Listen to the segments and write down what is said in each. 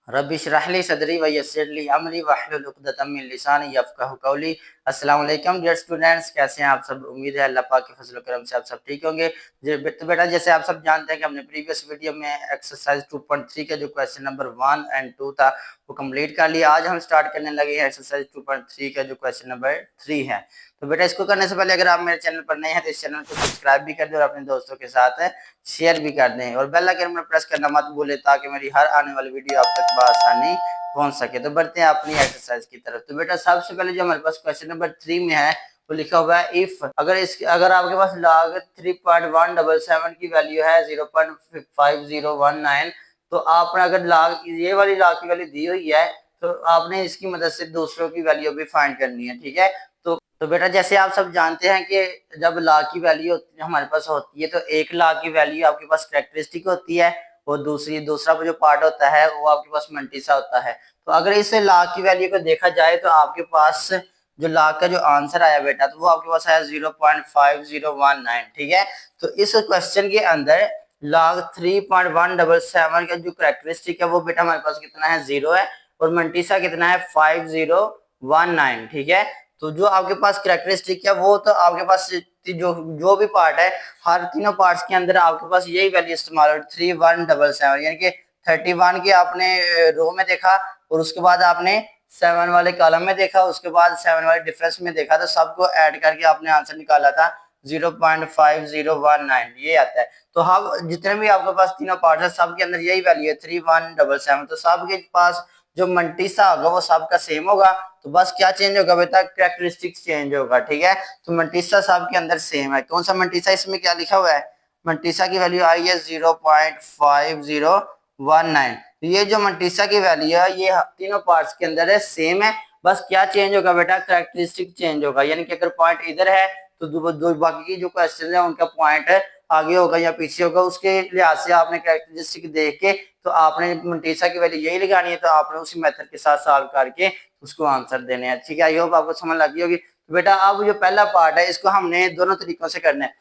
Rabbi इश्रह ली सदरी व यस्सिर ली अमरी वहलुल उक़दतम मिन लिसानी यफ़क़हू क़ौली। अस्सलाम वालेकुम डियर स्टूडेंट्स, कैसे हैं आप सब। उम्मीद है अल्लाह पाक के फजल करम से आप सब ठीक होंगे। तो बेटा जैसे आप सब जानते हैं कि हमने प्रीवियस वीडियो में एक्सरसाइज 2.3 का जो क्वेश्चन नंबर 1 एंड 2 था वो कंप्लीट कर लिया। आज हम स्टार्ट करने लगे हैं एक्सरसाइज 2.3 का जो क्वेश्चन नंबर 3 है। तो बेटा इसको करने से पहले अगर आप मेरे चैनल पर नए हैं तो इस चैनल को सब्सक्राइब भी कर दें और अपने दोस्तों के साथ शेयर भी कर दें और बेल आइकन में प्रेस करना मत भूलें ताकि मेरी हर आने वाली वीडियो आप तक बआसानी पहुंच सके। तो बढ़ते हैं अपनी एक्सरसाइज की तरफ। तो बेटा सबसे पहले जो हमारे पास क्वेश्चन नंबर 3 में है वो लिखा हुआ है इफ अगर आपके पास log 3.177 की वैल्यू है 0.5019, तो आपने अगर log ये वाली log की वैल्यू दी हुई है तो आपने इसकी मदद से दूसरों की वैल्यू भी फाइंड करनी है। ठीक है, तो बेटा जैसे आप सब जानते हैं कि जब log की वैल्यू हमारे पास होती है तो एक log की वैल्यू आपके पास कैरेक्टरिस्टिक होती है और दूसरा जो पार्ट होता है वो आपके पास मंटीसा होता है। तो अगर इस log की वैल्यू को देखा जाए तो आपके पास जो log का जो आंसर आया बेटा तो वो आपके पास आया 0.5019। ठीक है, तो इस क्वेश्चन के अंदर log 3.177 का जो कैरेक्टरिस्टिक है वो बेटा हमारे पास कितना है, 0 है और मंटीसा कितना है, 5019। ठीक है, तो जो आपके पास कैरेक्टरिस्टिक है वो तो आपके पास जो भी पार्ट है हर तीनों पार्ट्स के अंदर आपके पास यही वैल्यू इस्तेमाल हो 3177, यानी कि 31 के आपने रो में देखा और उसके बाद आपने 7 वाले कॉलम में देखा, उसके बाद 7 वाले डिफरेंस में देखा, तो सबको ऐड करके आपने आंसर निकाला था 0.5019 ये आता है। तो हम जितने भी आपके पास तीनों पार्ट है सबके अंदर यही वैल्यू है 3177, तो सबके पास जो मंटीसा होगा वो सबका सेम होगा। तो बस क्या चेंज होगा बेटा, कैरेक्टरिस्टिक्स चेंज होगा। ठीक है, तो मंटीसा सब के अंदर सेम है। कौन सा मंटीसा, इसमें क्या लिखा हुआ है, मंटीसा की वैल्यू आई है 0.5019। तो ये जो मंटीसा की वैल्यू है ये तीनों पार्ट्स के अंदर है, सेम है। बस क्या चेंज होगा बेटा, कैरेक्टरिस्टिक चेंज होगा, यानी कि अगर पॉइंट इधर है तो दो बाकी की जो क्वेश्चन है उनका पॉइंट आगे होगा या पीछे होगा, उसके लिहाज से आपने कैरेक्टरिस्टिक देख के तो आपने मंटीसा की वैल्यू यही लगानी है, तो आपने उसी मेथड के साथ सॉल्व करके उसको आंसर देने हैं। ठीक है, आई होप आपको समझ लगी होगी। तो बेटा अब जो पहला पार्ट है इसको हमने दोनों तरीकों से करना है,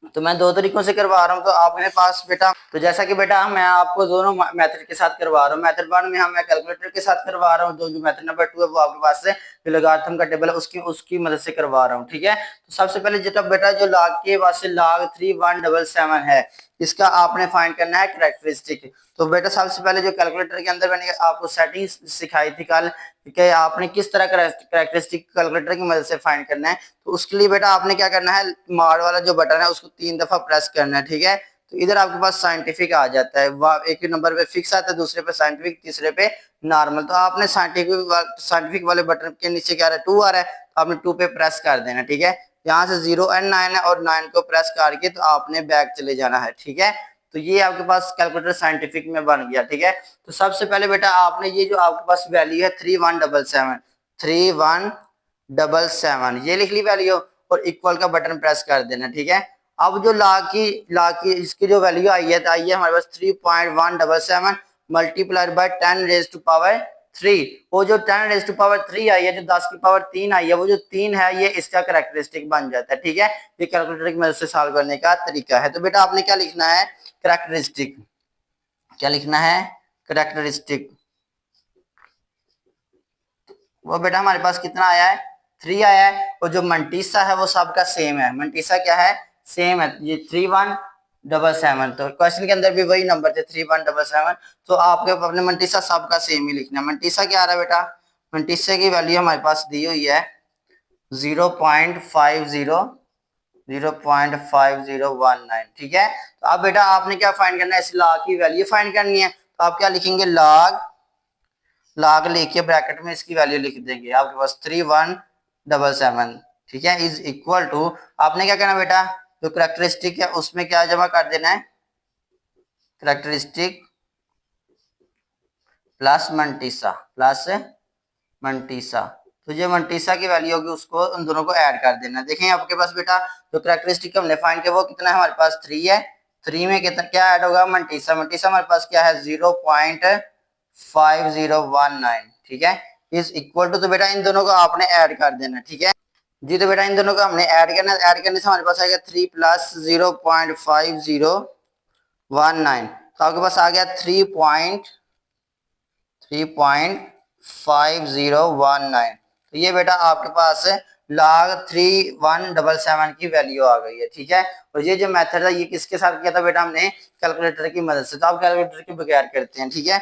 तो मैं दो तरीकों से करवा रहा हूँ। तो आपके पास बेटा तो जैसा कि बेटा मैं आपको दोनों मेथड के साथ करवा रहा हूँ। मेथड 1 में मैं कैलकुलेटर के साथ करवा रहा हूँ, जो मेथड नंबर 2 है वो आपके पास से लॉगरिथम का टेबल है उसकी मदद से करवा रहा हूँ। ठीक है, तो सबसे पहले जब बेटा जो log के पास से log 3177 है इसका आपने फाइंड करना है कैरेक्टरिस्टिक। तो बेटा सबसे पहले जो कैलकुलेटर के अंदर मैंने आपको सेटिंग सिखाई थी कल कि आपने किस तरह कैरेक्टरिस्टिक कैलकुलेटर की मदद से फाइंड करना है, तो उसके लिए बेटा आपने क्या करना है, मार वाला जो बटन है उसको 3 दफा प्रेस करना है। ठीक है, तो इधर आपके पास साइंटिफिक आ जाता है, एक नंबर पे फिक्स आता है, दूसरे पे साइंटिफिक, तीसरे पे नॉर्मल। तो आपने साइंटिफिक वाले बटन के नीचे क्या आ रहा है, 2 आ रहा है, तो आपने 2 पे प्रेस कर देना। ठीक है, यहाँ से 0 एंड 9 है और 9 को प्रेस करके तो आपने बैक चले जाना है। ठीक है, तो ये आपके पास कैलकुलेटर साइंटिफिक में बन गया। ठीक है, तो सबसे पहले बेटा आपने ये जो आपके पास वैल्यू है 3177 ये लिख ली वैल्यू और इक्वल का बटन प्रेस कर देना। ठीक है, अब जो ला की इसकी जो वैल्यू आई है आइए हमारे पास 3.177 multiplied by 10 raise to power 3। वो जो 10 रेज टू पावर 3 आई है, जो 10 की पावर 3 आई है, वो जो 3 है ये इसका कैरेक्टरिस्टिक बन जाता है। ठीक है, ये कैलकुलेटर की मदद से सॉल्व करने का तरीका है। तो बेटा आपने क्या लिखना है, कैरेक्टरिस्टिक, क्या लिखना है, कैरेक्टरिस्टिक। वो बेटा हमारे पास कितना आया है, 3 आया है और जो मंटीसा है वो सबका सेम है। मंटीसा क्या है, सेम है, ये 3177। तो क्वेश्चन के अंदर भी वही नंबर थे 3177, तो आपके अपने मंटीसा सबका सेम ही लिखना है। मंटीसा क्या आ रहा है बेटा, मंटीसा की वैल्यू हमारे पास दी हुई है 0.5019। ठीक है, तो अब बेटा आपने क्या फाइंड करना है, इस log की वैल्यू फाइंड करनी है। तो आप क्या लिखेंगे, log लेके ब्रैकेट में इसकी वैल्यू लिख देंगे, आपके पास 3177। ठीक है, इज इक्वल टू आपने क्या करना बेटा, जो कैरेक्टरिस्टिक है उसमें क्या जमा कर देना है, कैरेक्टरिस्टिक प्लस मंटीसा। तो जो मंटीसा की वैल्यू होगी उसको उन दोनों को ऐड कर देना। देखें आपके पास बेटा जो कैरेक्टरिस्टिक हमने फाइंड किया वो कितना है, हमारे पास 3 है। 3 में कितना क्या ऐड होगा, मंटीसा हमारे पास क्या है 0.5019। ठीक है, इज इक्वल टू, तो बेटा इन दोनों को आपने ऐड कर देना। ठीक है जी, तो बेटा इन दोनों को हमने ऐड करना, ऐड करने से हमारे पास आएगा 3 प्लस 0.5019, तो आपके पास आ गया 3.5019। तो ये बेटा आपके पास log 3177 की वैल्यू आ गई है, ठीक है। और ये जो मेथड है ये किसके साथ किया था बेटा, हमने कैलकुलेटर की मदद से। तो आप कैलकुलेटर के बगैर करते हैं, ठीक है।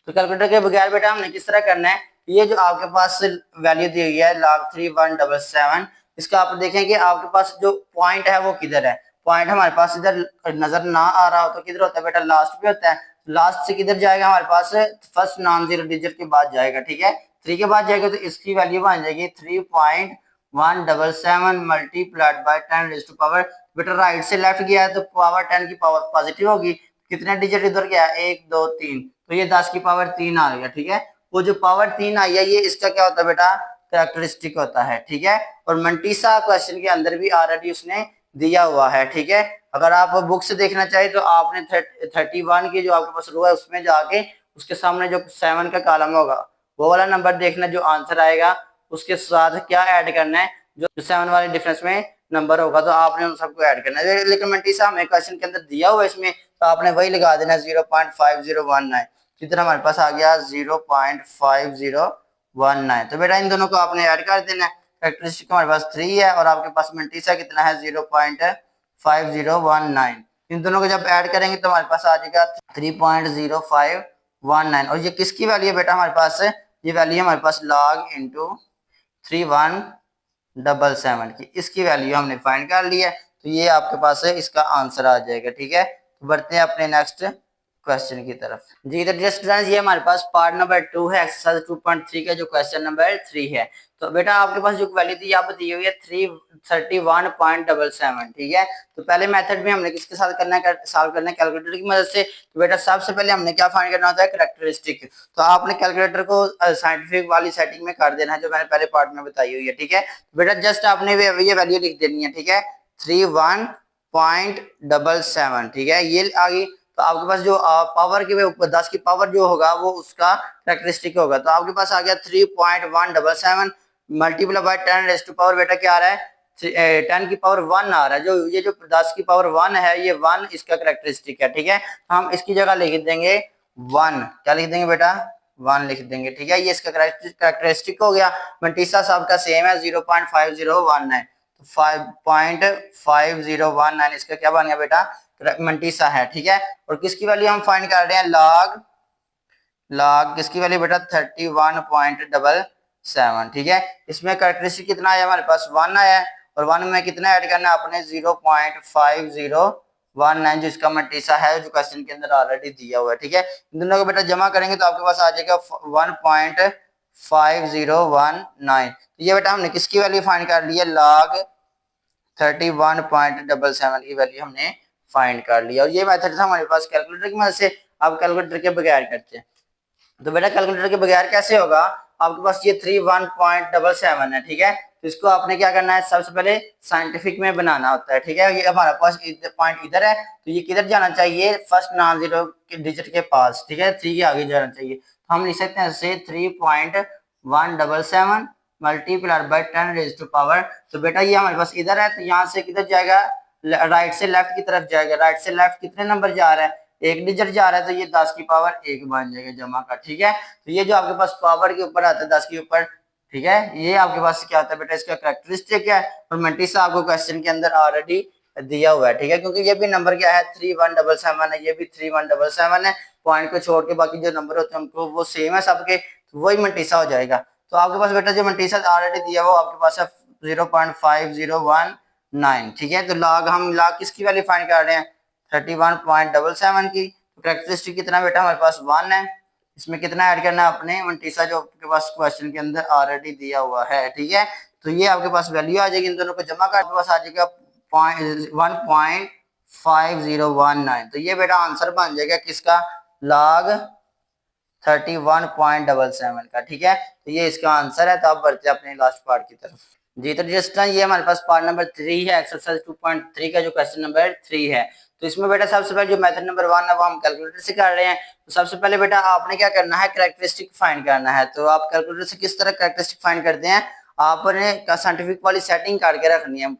तो कैलकुलेटर के बगैर बेटा हमने किस तरह करना है, ये जो आपके पास वैल्यू दी हुई है log 3177, इसका आप देखें कि आपके पास जो पॉइंट है वो किधर है। पॉइंट हमारे पास इधर नजर ना आ रहा हो तो किधर होता है बेटा, लास्ट पे होता है। लास्ट से किधर जाएगा, हमारे पास फर्स्ट नॉन जीरो डिजिट के बाद जाएगा, ठीक है। 3 के बाद जाएगा तो इसकी वैल्यू बन जाएगी 3.177 multiplied by 10 raise to power. बेटा राइट से लेफ्ट गया है तो पावर 10 की पावर पॉजिटिव होगी। कितने डिजिट इधर गया, 1 2 3, तो ये 10 की पावर 3 आ गया, ठीक है। वो जो पावर 3 आई है ये इसका क्या होता है बेटा, कैरेक्टरिस्टिक होता है, ठीक है। और मंटीसा क्वेश्चन के अंदर भी ऑलरेडी उसने दिया हुआ है, ठीक है। अगर आप बुक से देखना चाहे तो आपने 31 की जो आपके पास रो है उसमें जाके उसके सामने जो 7 का कॉलम होगा वो वाला नंबर देखना, जो आंसर आएगा उसके साथ क्या ऐड करना है, जो 7 वाले डिफरेंस में नंबर होगा तो आपने उन सबको ऐड करना है। लेकिन मंटीसा हमें क्वेश्चन के अंदर दिया हुआ है इसमें, तो आपने वही लगा देना 0.5019। इधर हमारे पास आ गया 0.5019। तो बेटा इन दोनों को आपने ऐड कर देना है। कैरेक्टरिस्टिक हमारे पास 3 है और आपके पास मंटीसा कितना है 0.5019। इन दोनों को जब ऐड करेंगे तो हमारे पास आ जाएगा 3.0519। और ये किसकी वैल्यू है बेटा, हमारे पास ये वैल्यू हमारे पास log इंटू 3177 की, इसकी वैल्यू हमने फाइंड कर ली है। तो ये आपके पास है इसका आंसर आ जाएगा, ठीक है। तो बढ़ते हैं अपने नेक्स्ट क्वेश्चन की तरफ। जी तो डियर स्टूडेंट्स, ये हमारे पास पार्ट नंबर 2 है, एक्सरसाइज 2.3 का जो क्वेश्चन नंबर 3 है। तो बेटा आपके पास जो वैल्यू थी यहाँ पर दी हुई है 331.77, ठीक है। तो पहले मेथड में हमने किसके साथ करना है, सॉल्व करना है कैलकुलेटर की मदद से। तो बेटा सबसे पहले हमने क्या फाइंड करना होता है, कैरेक्टरिस्टिक। तो आपने कैलकुलेटर को साइंटिफिक वाली सेटिंग में कर देना है जो मैंने पहले पार्ट में बताई हुई है, ठीक है। तो बेटा जस्ट आपने ये वैल्यू लिख देनी है, ठीक है, 31.77, ठीक है, ये आ गई। तो आपके पास जो पावर के ऊपर 10 की पावर जो होगा वो उसका कैरेक्टरिस्टिक होगा। तो आपके पास आ गया 3.177 multiply by 10 raise to power, बेटा क्या आ रहा है, 10 की पावर 1 आ रहा है। जो ये जो 10 की पावर 1 है ये 1 इसका कैरेक्टरिस्टिक है, ठीक है। हम इसकी जगह लिख देंगे 1, क्या लिख देंगे बेटा, 1 लिख देंगे, ठीक है। ये इसका कैरेक्टरिस्टिक हो गया। मंटीसा साहब का सेम है 0.5019, 5.5019 इसका क्या बन गया बेटा, मंटीसा है, ठीक है। और किसकी वैल्यू हम फाइंड कर रहे हैं, log किसकी वैल्यू बेटा 31.77, ठीक है। इसमें कैरेक्टरिस्टिक कितना आया हमारे पास 1 आया है, और 1 में कितना ऐड करना है अपने 0.5019 जो इसका मंटीसा है जो क्वेश्चन के अंदर ऑलरेडी दिया हुआ है, ठीक है। इन दोनों को बेटा जमा करेंगे तो आपके पास आ जाएगा 1.5019। तो ये बेटा हमने किसकी वैल्यू फाइंड कर ली है, log 31.77 की वैल्यू हमने फाइंड कर लिया। और ये मेथड था हमारे पास कैलकुलेटर की मदद से। आप कैलकुलेटर के बगैर करते हैं तो बेटा कैलकुलेटर के बगैर कैसे होगा, आपके पास ये 31.77 है, ठीक है। तो इसको आपने क्या करना है, सबसे पहले साइंटिफिक में बनाना होता है, ठीक है। ये हमारे पास पॉइंट इधर है तो ये किधर जाना चाहिए, फर्स्ट नॉन जीरो के डिजिट के पास, ठीक है, 3 के आगे जाना चाहिए। तो हम लिख सकते हैं इसे 3.177 multiplied by 10 raise to power. तो बेटा ये हमारे पास इधर है तो यहाँ से किधर जाएगा, राइट से लेफ्ट की तरफ जाएगा। राइट से लेफ्ट कितने नंबर जा रहा है, 1 डिजिट जा रहा है, तो ये 10 की पावर 1 बन जाएगा जमा का, ठीक है। तो ये जो आपके पास पावर के ऊपर आता है 10 के ऊपर, ठीक है, ये आपके पास क्या होता है बेटा, इसका कैरेक्टरिस्टिक है। और मंटीसा आपको क्वेश्चन के अंदर ऑलरेडी दिया हुआ है, ठीक है, क्योंकि ये भी नंबर क्या है 3177 है, ये भी 3177 है। पॉइंट को छोड़ के बाकी जो नंबर होते हैं उनको वो सेम है सबके, तो वही मंटीसा हो जाएगा। तो आपके पास बेटा जो मंटीसा ऑलरेडी दिया हुआ आपके पास है 0.5019, ठीक है। तो हम log किसकी वैल्यू फाइंड कर रहे हैं, 31.77 की। तो कैरेक्टरिस्टिक कितना बेटा हमारे पास 1 है, इसमें कितना ऐड करना है अपने मंटीसा जो आपके पास क्वेश्चन के अंदर ऑलरेडी दिया हुआ है, ठीक है। तो ये आपके पास वैल्यू आ जाएगी, इन दोनों को जमा कर आपके पास आ जाएगा 1.5019। तो ये बेटा आंसर बन जाएगा किसका, log 31.77 का, ठीक है। तो ये इसका आंसर है। तो आप बढ़ते हैं अपने लास्ट पार्ट की तरफ। जी तो जस्ट ये हमारे पास पार्ट नंबर 3 है, एक्सरसाइज 2.3 का जो क्वेश्चन नंबर 3 है। तो इसमें बेटा सबसे पहले जो मेथड नंबर 1 है वो हम कैलकुलेटर से कर रहे हैं। तो सबसे पहले बेटा आपने क्या करना है, कैरेक्टरिस्टिक फाइंड करना है। तो आप कैलकुलेटर से किस तरह कैरेक्टरिस्टिक फाइंड करते हैं, आपने साइंटिफिक वाली सेटिंग करके रखनी है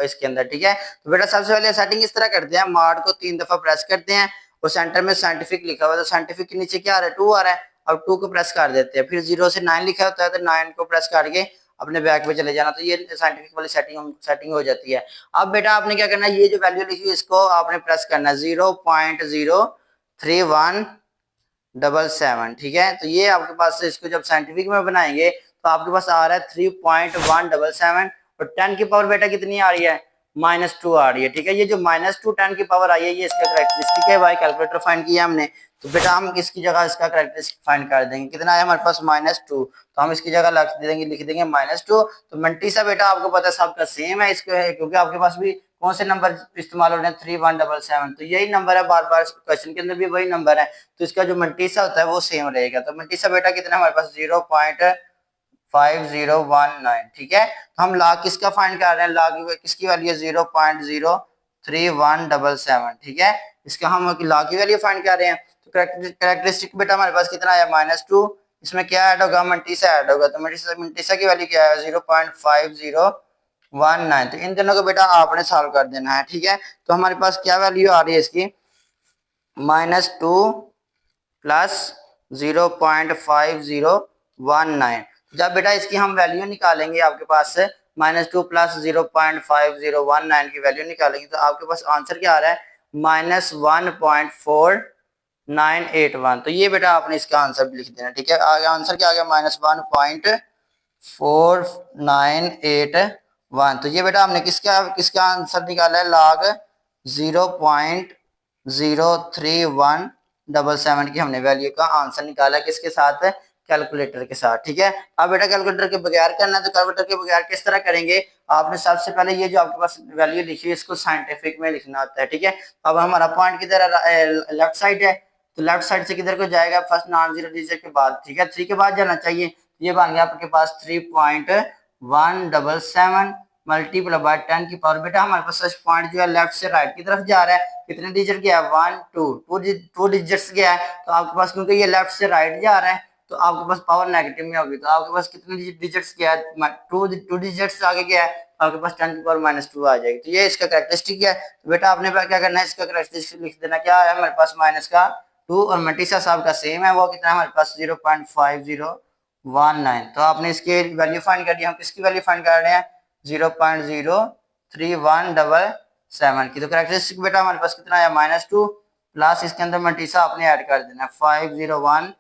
इसके अंदर, ठीक है। तो बेटा सबसे पहले सेटिंग इस तरह करते हैं, मॉड को 3 दफा प्रेस करते हैं और सेंटर में साइंटिफिक लिखा हुआ है, तो साइंटिफिक के नीचे क्या आ रहा है, 2 आ रहा है। अब 2 को प्रेस कर देते हैं, फिर 0 से 9 लिखा होता है तो 9 को प्रेस करके अपने बैक पे चले जाना, तो ये साइंटिफिक वाली सेटिंग हो जाती है। अब बेटा आपने क्या करना है, ये जो वैल्यू लिखी है इसको आपने प्रेस करना है 0.03177, ठीक है। तो ये आपके पास से इसको जब साइंटिफिक में बनाएंगे तो आपके पास आ रहा है 3.177, और 10 की पावर बेटा कितनी आ रही है, -2 आ रही है, ठीक है। ये जो -2 10 की पावर आई है ये इसका करेक्टरिस्टिक है, वाई कैलकुलेटर फाइंड किया हमने, तो बेटा हम इसकी जगह इसका करेक्टरिस्टिक फाइंड कर देंगे, कितना है हमारे पास -2, तो हम इसकी जगह लिख देंगे -2। तो मल्टी सा बेटा आपको पता है सबका सेम है, इसको है क्योंकि आपके पास भी कौन से नंबर इस्तेमाल हो रहे हैं, 3177, तो यही नंबर है, बार बार क्वेश्चन के अंदर भी वही नंबर है, तो इसका जो मल्टीसा होता है वो सेम रहेगा। तो मल्टीसा बेटा कितना हमारे पास 0.5019, ठीक है। तो हम लॉग किसका फाइंड कर रहे हैं, लॉग किसकी वैल्यू है 0.03177, ठीक है। इसका हम लॉग की वैल्यू फाइंड कर रहे हैं। तो कैरेक्टरिस्टिक बेटा हमारे पास कितना आया, -2, इसमें क्या ऐड होगा, मल्टीसा ऐड होगा, तो मल्टीसा की वैल्यू क्या है 0.5019, तो इन दोनों को बेटा आपने सॉल्व कर देना है, ठीक है। तो हमारे पास क्या वैल्यू आ रही है इसकी, -2 प्लस 0.5019। जब बेटा इसकी हम वैल्यू निकालेंगे आपके पास से -2 प्लस 0.5019 की वैल्यू निकालेंगे तो आपके पास आंसर क्या आ रहा है, -1.4981। तो ये बेटा आपने इसका आंसर भी लिख देना, ठीक है। आगे आंसर क्या आ गया, -1.4981। तो ये बेटा हमने किसका किसका आंसर निकाला है, लॉग 0.03177 की हमने वैल्यू का आंसर निकाला किसके साथ, कैलकुलेटर के साथ, ठीक है। अब बेटा कैलकुलेटर के बगैर करना है, तो कैलकुलेटर के बगैर किस तरह करेंगे, आपने सबसे पहले ये जो आपके पास वैल्यू लिखी है इसको साइंटिफिक में लिखना होता है, ठीक है। अब हमारा पॉइंट किधर लेफ्ट साइड है, तो लेफ्ट साइड से किधर को जाएगा, फर्स्ट नॉन जीरो डिजिट के बाद, ठीक है, 3 के बाद जाना चाहिए। ये बन गया आपके पास 3.177 मल्टीप्लाई बाय 10 की पावर, बेटा हमारे पास सच पॉइंट जो है लेफ्ट से राइट की तरफ जा रहा है, कितने डिजिट गया है, 2 डिजिट्स गया है, तो आपके पास क्योंकि ये लेफ्ट से राइट जा रहा है तो आपके पास पावर नेगेटिव में होगी, तो आपके पास कितने डिजिट्स गया है, 2 डिजिट्स आगे गया है, आपके पास 10 की पावर -2 आ जाएगी। तो ये इसका कैरेक्टरिस्टिक है। तो बेटा आपने क्या करना है, इसका कैरेक्टरिस्टिक लिख देना, क्या है हमारे पास माइनस का 2 और मल्टीसा साहब का सेम है, वो कितना है हमारे पास 0.5019। तो आपने इसके वैल्यू फाइंड कर दी, हम किसकी वैल्यू फाइंड कर रहे हैं 0.03177 की। तो कैरेक्टरिस्टिक बेटा हमारे पास कितना आया, -2 प्लस इसके अंदर मल्टीसा आपने ऐड कर देना 5019।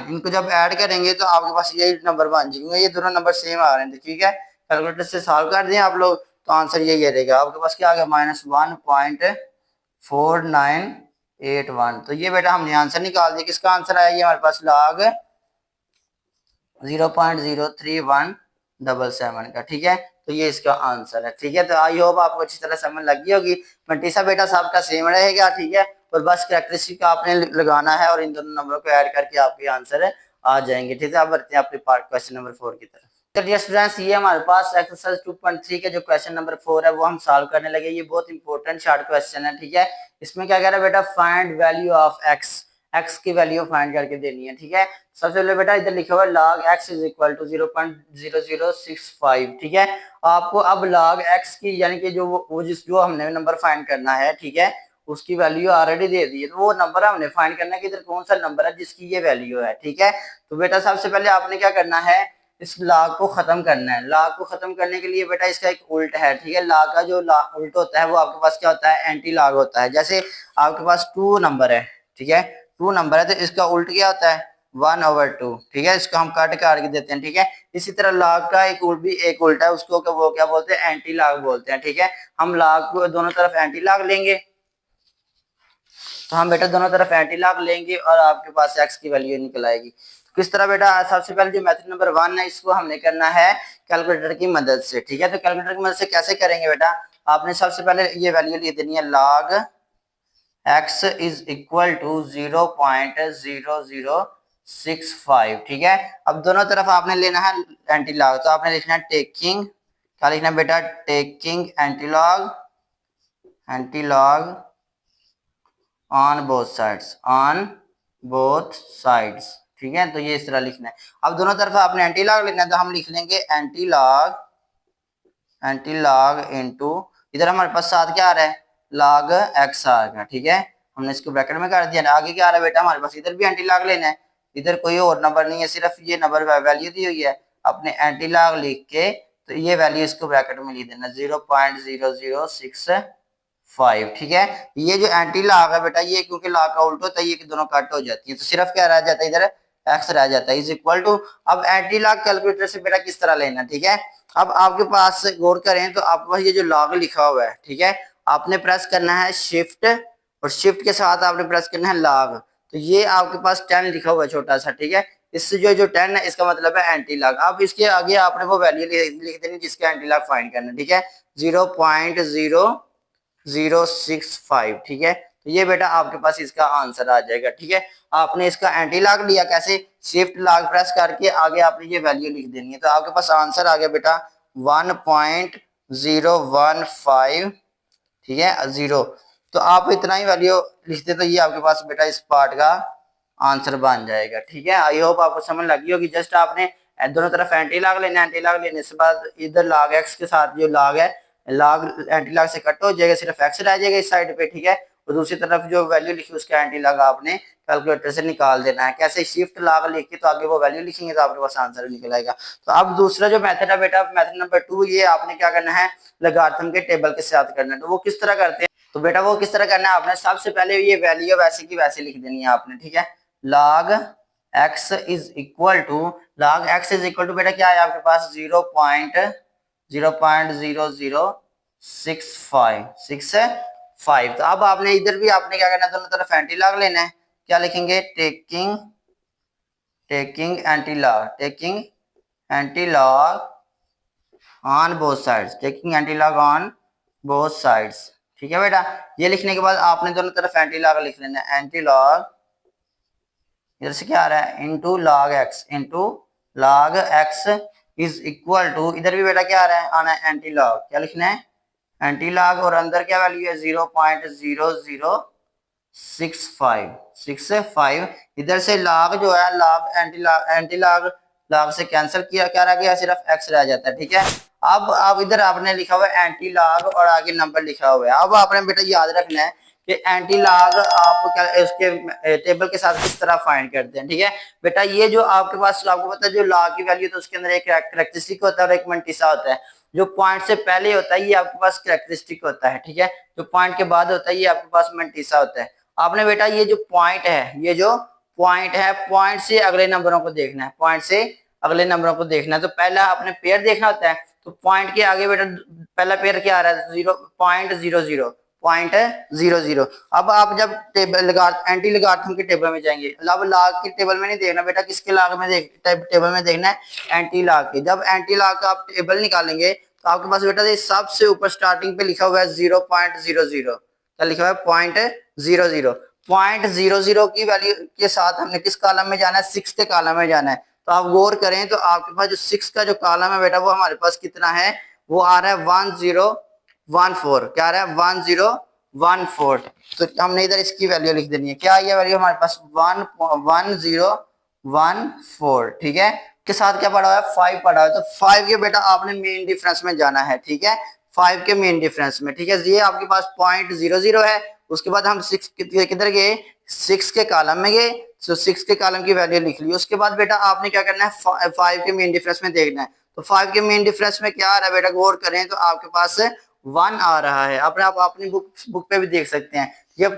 इनको जब ऐड करेंगे तो आपके पास यही नंबर बन जाएंगे, ये दोनों नंबर सेम आ रहे हैं, ठीक है। कैलकुलेटर से सॉल्व कर दें आप लोग तो आंसर यही रहेगा, आपके पास क्या आ गया, -1.4981। तो ये बेटा हमने आंसर निकाल दिया, किसका आंसर आया, ये हमारे पास लॉग 0.03177 का, ठीक है। तो ये इसका आंसर है, ठीक है। तो आई होप आपको अच्छी तरह समझ लगी होगी। मल्टीसा बेटा साहब का सेम रहेगा, ठीक है, और बस कैरेक्टरिस्टिक आपने लगाना है और इन दोनों नंबरों को ऐड करके आपके आंसर आ जाएंगे, ठीक है। अब बढ़ते हैं अपने पार्ट क्वेश्चन नंबर 4 की तरफ। तो डियर स्टूडेंट्स, ये हमारे पास एक्सरसाइज 2.3 के जो क्वेश्चन नंबर 4 है वो हम सॉल्व करने लगे। ये बहुत इंपॉर्टेंट शॉर्ट क्वेश्चन है, ठीक है। इसमें क्या कह रहा है बेटा, find value of x, x की वैल्यू फाइंड करके देनी है, ठीक है। सबसे पहले बेटा इधर लिखा हुआ है log x is equal to 0.0065, ठीक है। आपको अब log x की यानी कि जो हमने नंबर फाइंड करना है, ठीक है, उसकी वैल्यू ऑलरेडी दे दी है, तो वो नंबर हमने फाइंड करना है कि इधर कौन सा नंबर है जिसकी ये वैल्यू है, ठीक है। तो बेटा सबसे पहले आपने क्या करना है, इस log को खत्म करना है। log को खत्म करने के लिए बेटा इसका एक उल्ट है, ठीक है। log का जो उल्ट होता है वो आपके पास क्या होता है, एंटी log होता है। जैसे आपके पास 2 नंबर है, ठीक है, 2 नंबर है तो इसका उल्ट क्या होता है, 1/2, ठीक है। इसको हम काट के देते हैं, ठीक है। इसी तरह log का एक उल्टा है, उसको वो क्या बोलते हैं, एंटी log बोलते हैं, ठीक है। हम log को दोनों तरफ एंटी log लेंगे, तो हम बेटा दोनों तरफ एंटी log लेंगे और आपके पास x की वैल्यू निकल आएगी। किस तरह बेटा, सबसे पहले जो मेथड नंबर 1 है इसको हमने करना है कैलकुलेटर की मदद से, ठीक है। तो कैलकुलेटर की मदद से कैसे करेंगे बेटा, आपने सबसे पहले ये वैल्यू लिख देनी है, log x is equal to 0.0065, ठीक है। अब दोनों तरफ आपने लेना है एंटी लॉग, तो आपने लिखना है टेकिंग, क्या लिखना है बेटा, taking anti log on both sides, ठीक है। तो ये इस तरह लिखना है। अब दोनों तरफ आपने एंटी लॉग लिखना है, तो हम लिख लेंगे एंटी लॉग इनटू, इधर हमारे पास साथ क्या आ रहा है, log x आ गया, ठीक है। हमने इसको ब्रैकेट में कर दिया। आगे क्या आ रहा है बेटा हमारे पास, इधर भी एंटी लॉग लेना है, इधर कोई और नंबर नहीं है, सिर्फ ये नंबर वैल्यू दी हुई है, अपने एंटी लॉग लिख के तो ये वैल्यू इसको ब्रैकेट में लिख देना 0.0065। ठीक है, ये जो एंटी लॉग है बेटा ये क्योंकि लॉग का उल्टा होता है, ये दोनों कट हो जाती है, तो सिर्फ क्या रह जाता है इधर एक्स रह जाता है, इज इक्वल टू। अब एंटी लॉग कैलकुलेटर से बेटा किस तरह लेना, ठीक है। अब आपके पास गौर करें तो आपके पास ये जो लॉग लिखा हुआ है, ठीक है, आपने प्रेस करना है शिफ्ट और शिफ्ट के साथ आपने प्रेस करना है लॉग, तो ये आपके पास 10 लिखा हुआ है छोटा सा, ठीक है। इससे जो 10 है इसका मतलब है एंटी लॉग। अब इसके आगे आपने वो वैल्यू लिख देनी जिसका एंटी लॉग फाइंड करना, ठीक है, 0.0065। ठीक है, तो ये बेटा आपके पास इसका आंसर आ जाएगा। ठीक है, आपने इसका एंटी लॉग लिया कैसे, शिफ्ट लॉग प्रेस करके आगे आपने ये वैल्यू लिख देनी है, तो आपके पास आंसर आ गया बेटा 1.015। ठीक है 0, तो आप इतना ही वैल्यू लिखते तो ये आपके पास बेटा इस पार्ट का आंसर बन जाएगा। ठीक है, आई होप आपको समझ लगी होगी। जस्ट आपने दोनों तरफ एंटी लॉग लेना है, एंटी लॉग लेने से बाद इधर लॉग एक्स के साथ जो लॉग है, लॉग एंटी लॉग से कट हो जाएगा, सिर्फ एक्स रह जाएगा इस साइड पे। ठीक है, और दूसरी तरफ जो वैल्यू लिखी उसका एंटी लॉग आपने कैलकुलेटर से निकाल देना है। कैसे, शिफ्ट लॉग लिख के तो आगे वो वैल्यू लिखेंगे तो आपके पास आंसर निकल आएगा। तो अब दूसरा जो मेथड है बेटा, मेथड नंबर 2, ये आपने क्या करना है, लॉगरिथम के टेबल के साथ करना है। तो वो किस तरह करते हैं, तो बेटा वो किस तरह करना है, आपने सबसे पहले ये वैल्यू वैसे की वैसे लिख देनी है आपने। ठीक है, log x is equal to, log x is equal to बेटा क्या है आपके पास 0.00665। तो अब आपने इधर भी आपने क्या करना है, दोनों तरफ एंटी लॉग लेना है। क्या लिखेंगे, taking anti log on both sides, taking anti log on both sides. ठीक है बेटा, ये लिखने के बाद आपने दोनों तरफ एंटी लॉग लिख लेना है। एंटी लॉग इधर से क्या आ रहा है, into log X is equal to, इधर भी बेटा क्या आ रहा है, आना है एंटी लॉग। क्या लिखना है, एंटी लॉग, और अंदर क्या वैल्यू है 0.0065। इधर से लॉग जो है, लॉग एंटी लॉग से कैंसिल किया, क्या रह गया, सिर्फ एक्स रह जाता है। ठीक है, अब इधर आपने लिखा हुआ है एंटी लॉग और आगे नंबर लिखा हुआ है। अब आपने बेटा याद रखना है कि एंटी लॉग आप क्या उसके टेबल के साथ किस तरह फाइंड करते हैं। ठीक है बेटा, ये जो आपके पास, आपको पता है जो लॉग की वैल्यू, तो उसके अंदर एक कैरेक्टरिस्टिक होता है और एक मंटिसा होता है। जो पॉइंट से पहले होता है ये आपके पास कैरेक्टरिस्टिक होता है, ठीक है, जो पॉइंट के बाद होता है ये आपके पास मंटिसा होता है। आपने बेटा ये जो पॉइंट है, पॉइंट से अगले नंबरों को देखना है, तो पहला आपने पेयर देखना होता है, तो पॉइंट के आगे बेटा पहला पेयर क्या आ रहा है, 0.00। अब आप जब एंटी लॉगरिथम के टेबल में जाएंगे, अब लॉग के टेबल में नहीं देखना बेटा, किसके लॉग में टेबल में देखना है, एंटी लॉग के। जब एंटी लॉग का आप टेबल निकालेंगे तो आपके पास बेटा सबसे ऊपर स्टार्टिंग पे लिखा हुआ है 0.00। क्या लिखा हुआ है, 0.00 की वैल्यू के साथ हमने किस कॉलम में जाना है, 6 के कॉलम में जाना है। तो आप गौर करें तो आपके पास जो 6 का जो कॉलम है बेटा, वो हमारे पास कितना है, वो आ रहा है 1014। क्या आ रहा है, 1014। तो हमने इधर इसकी वैल्यू लिख देनी है। क्या ये वैल्यू हमारे पास 1014। ठीक है, के साथ क्या पड़ा हुआ है, 5 पड़ा हुआ है। तो 5 के बेटा आपने मेन डिफरेंस में जाना है। ठीक है, 5 के मेन डिफरेंस में। ठीक है, ये आपके पास 0.00 है। उसके बाद हम 6 किधर गए, 6 के कॉलम में गए, तो 6 के कॉलम की वैल्यू लिख ली। उसके बाद बेटा आपने क्या करना है, 5 के मेन डिफरेंस में देखना है। तो 5 के मेन डिफरेंस में क्या आ रहा है बेटा, गौर करें तो आपके पास 1 आ रहा है। अपने आप अपनी बुक पे भी देख सकते हैं, जब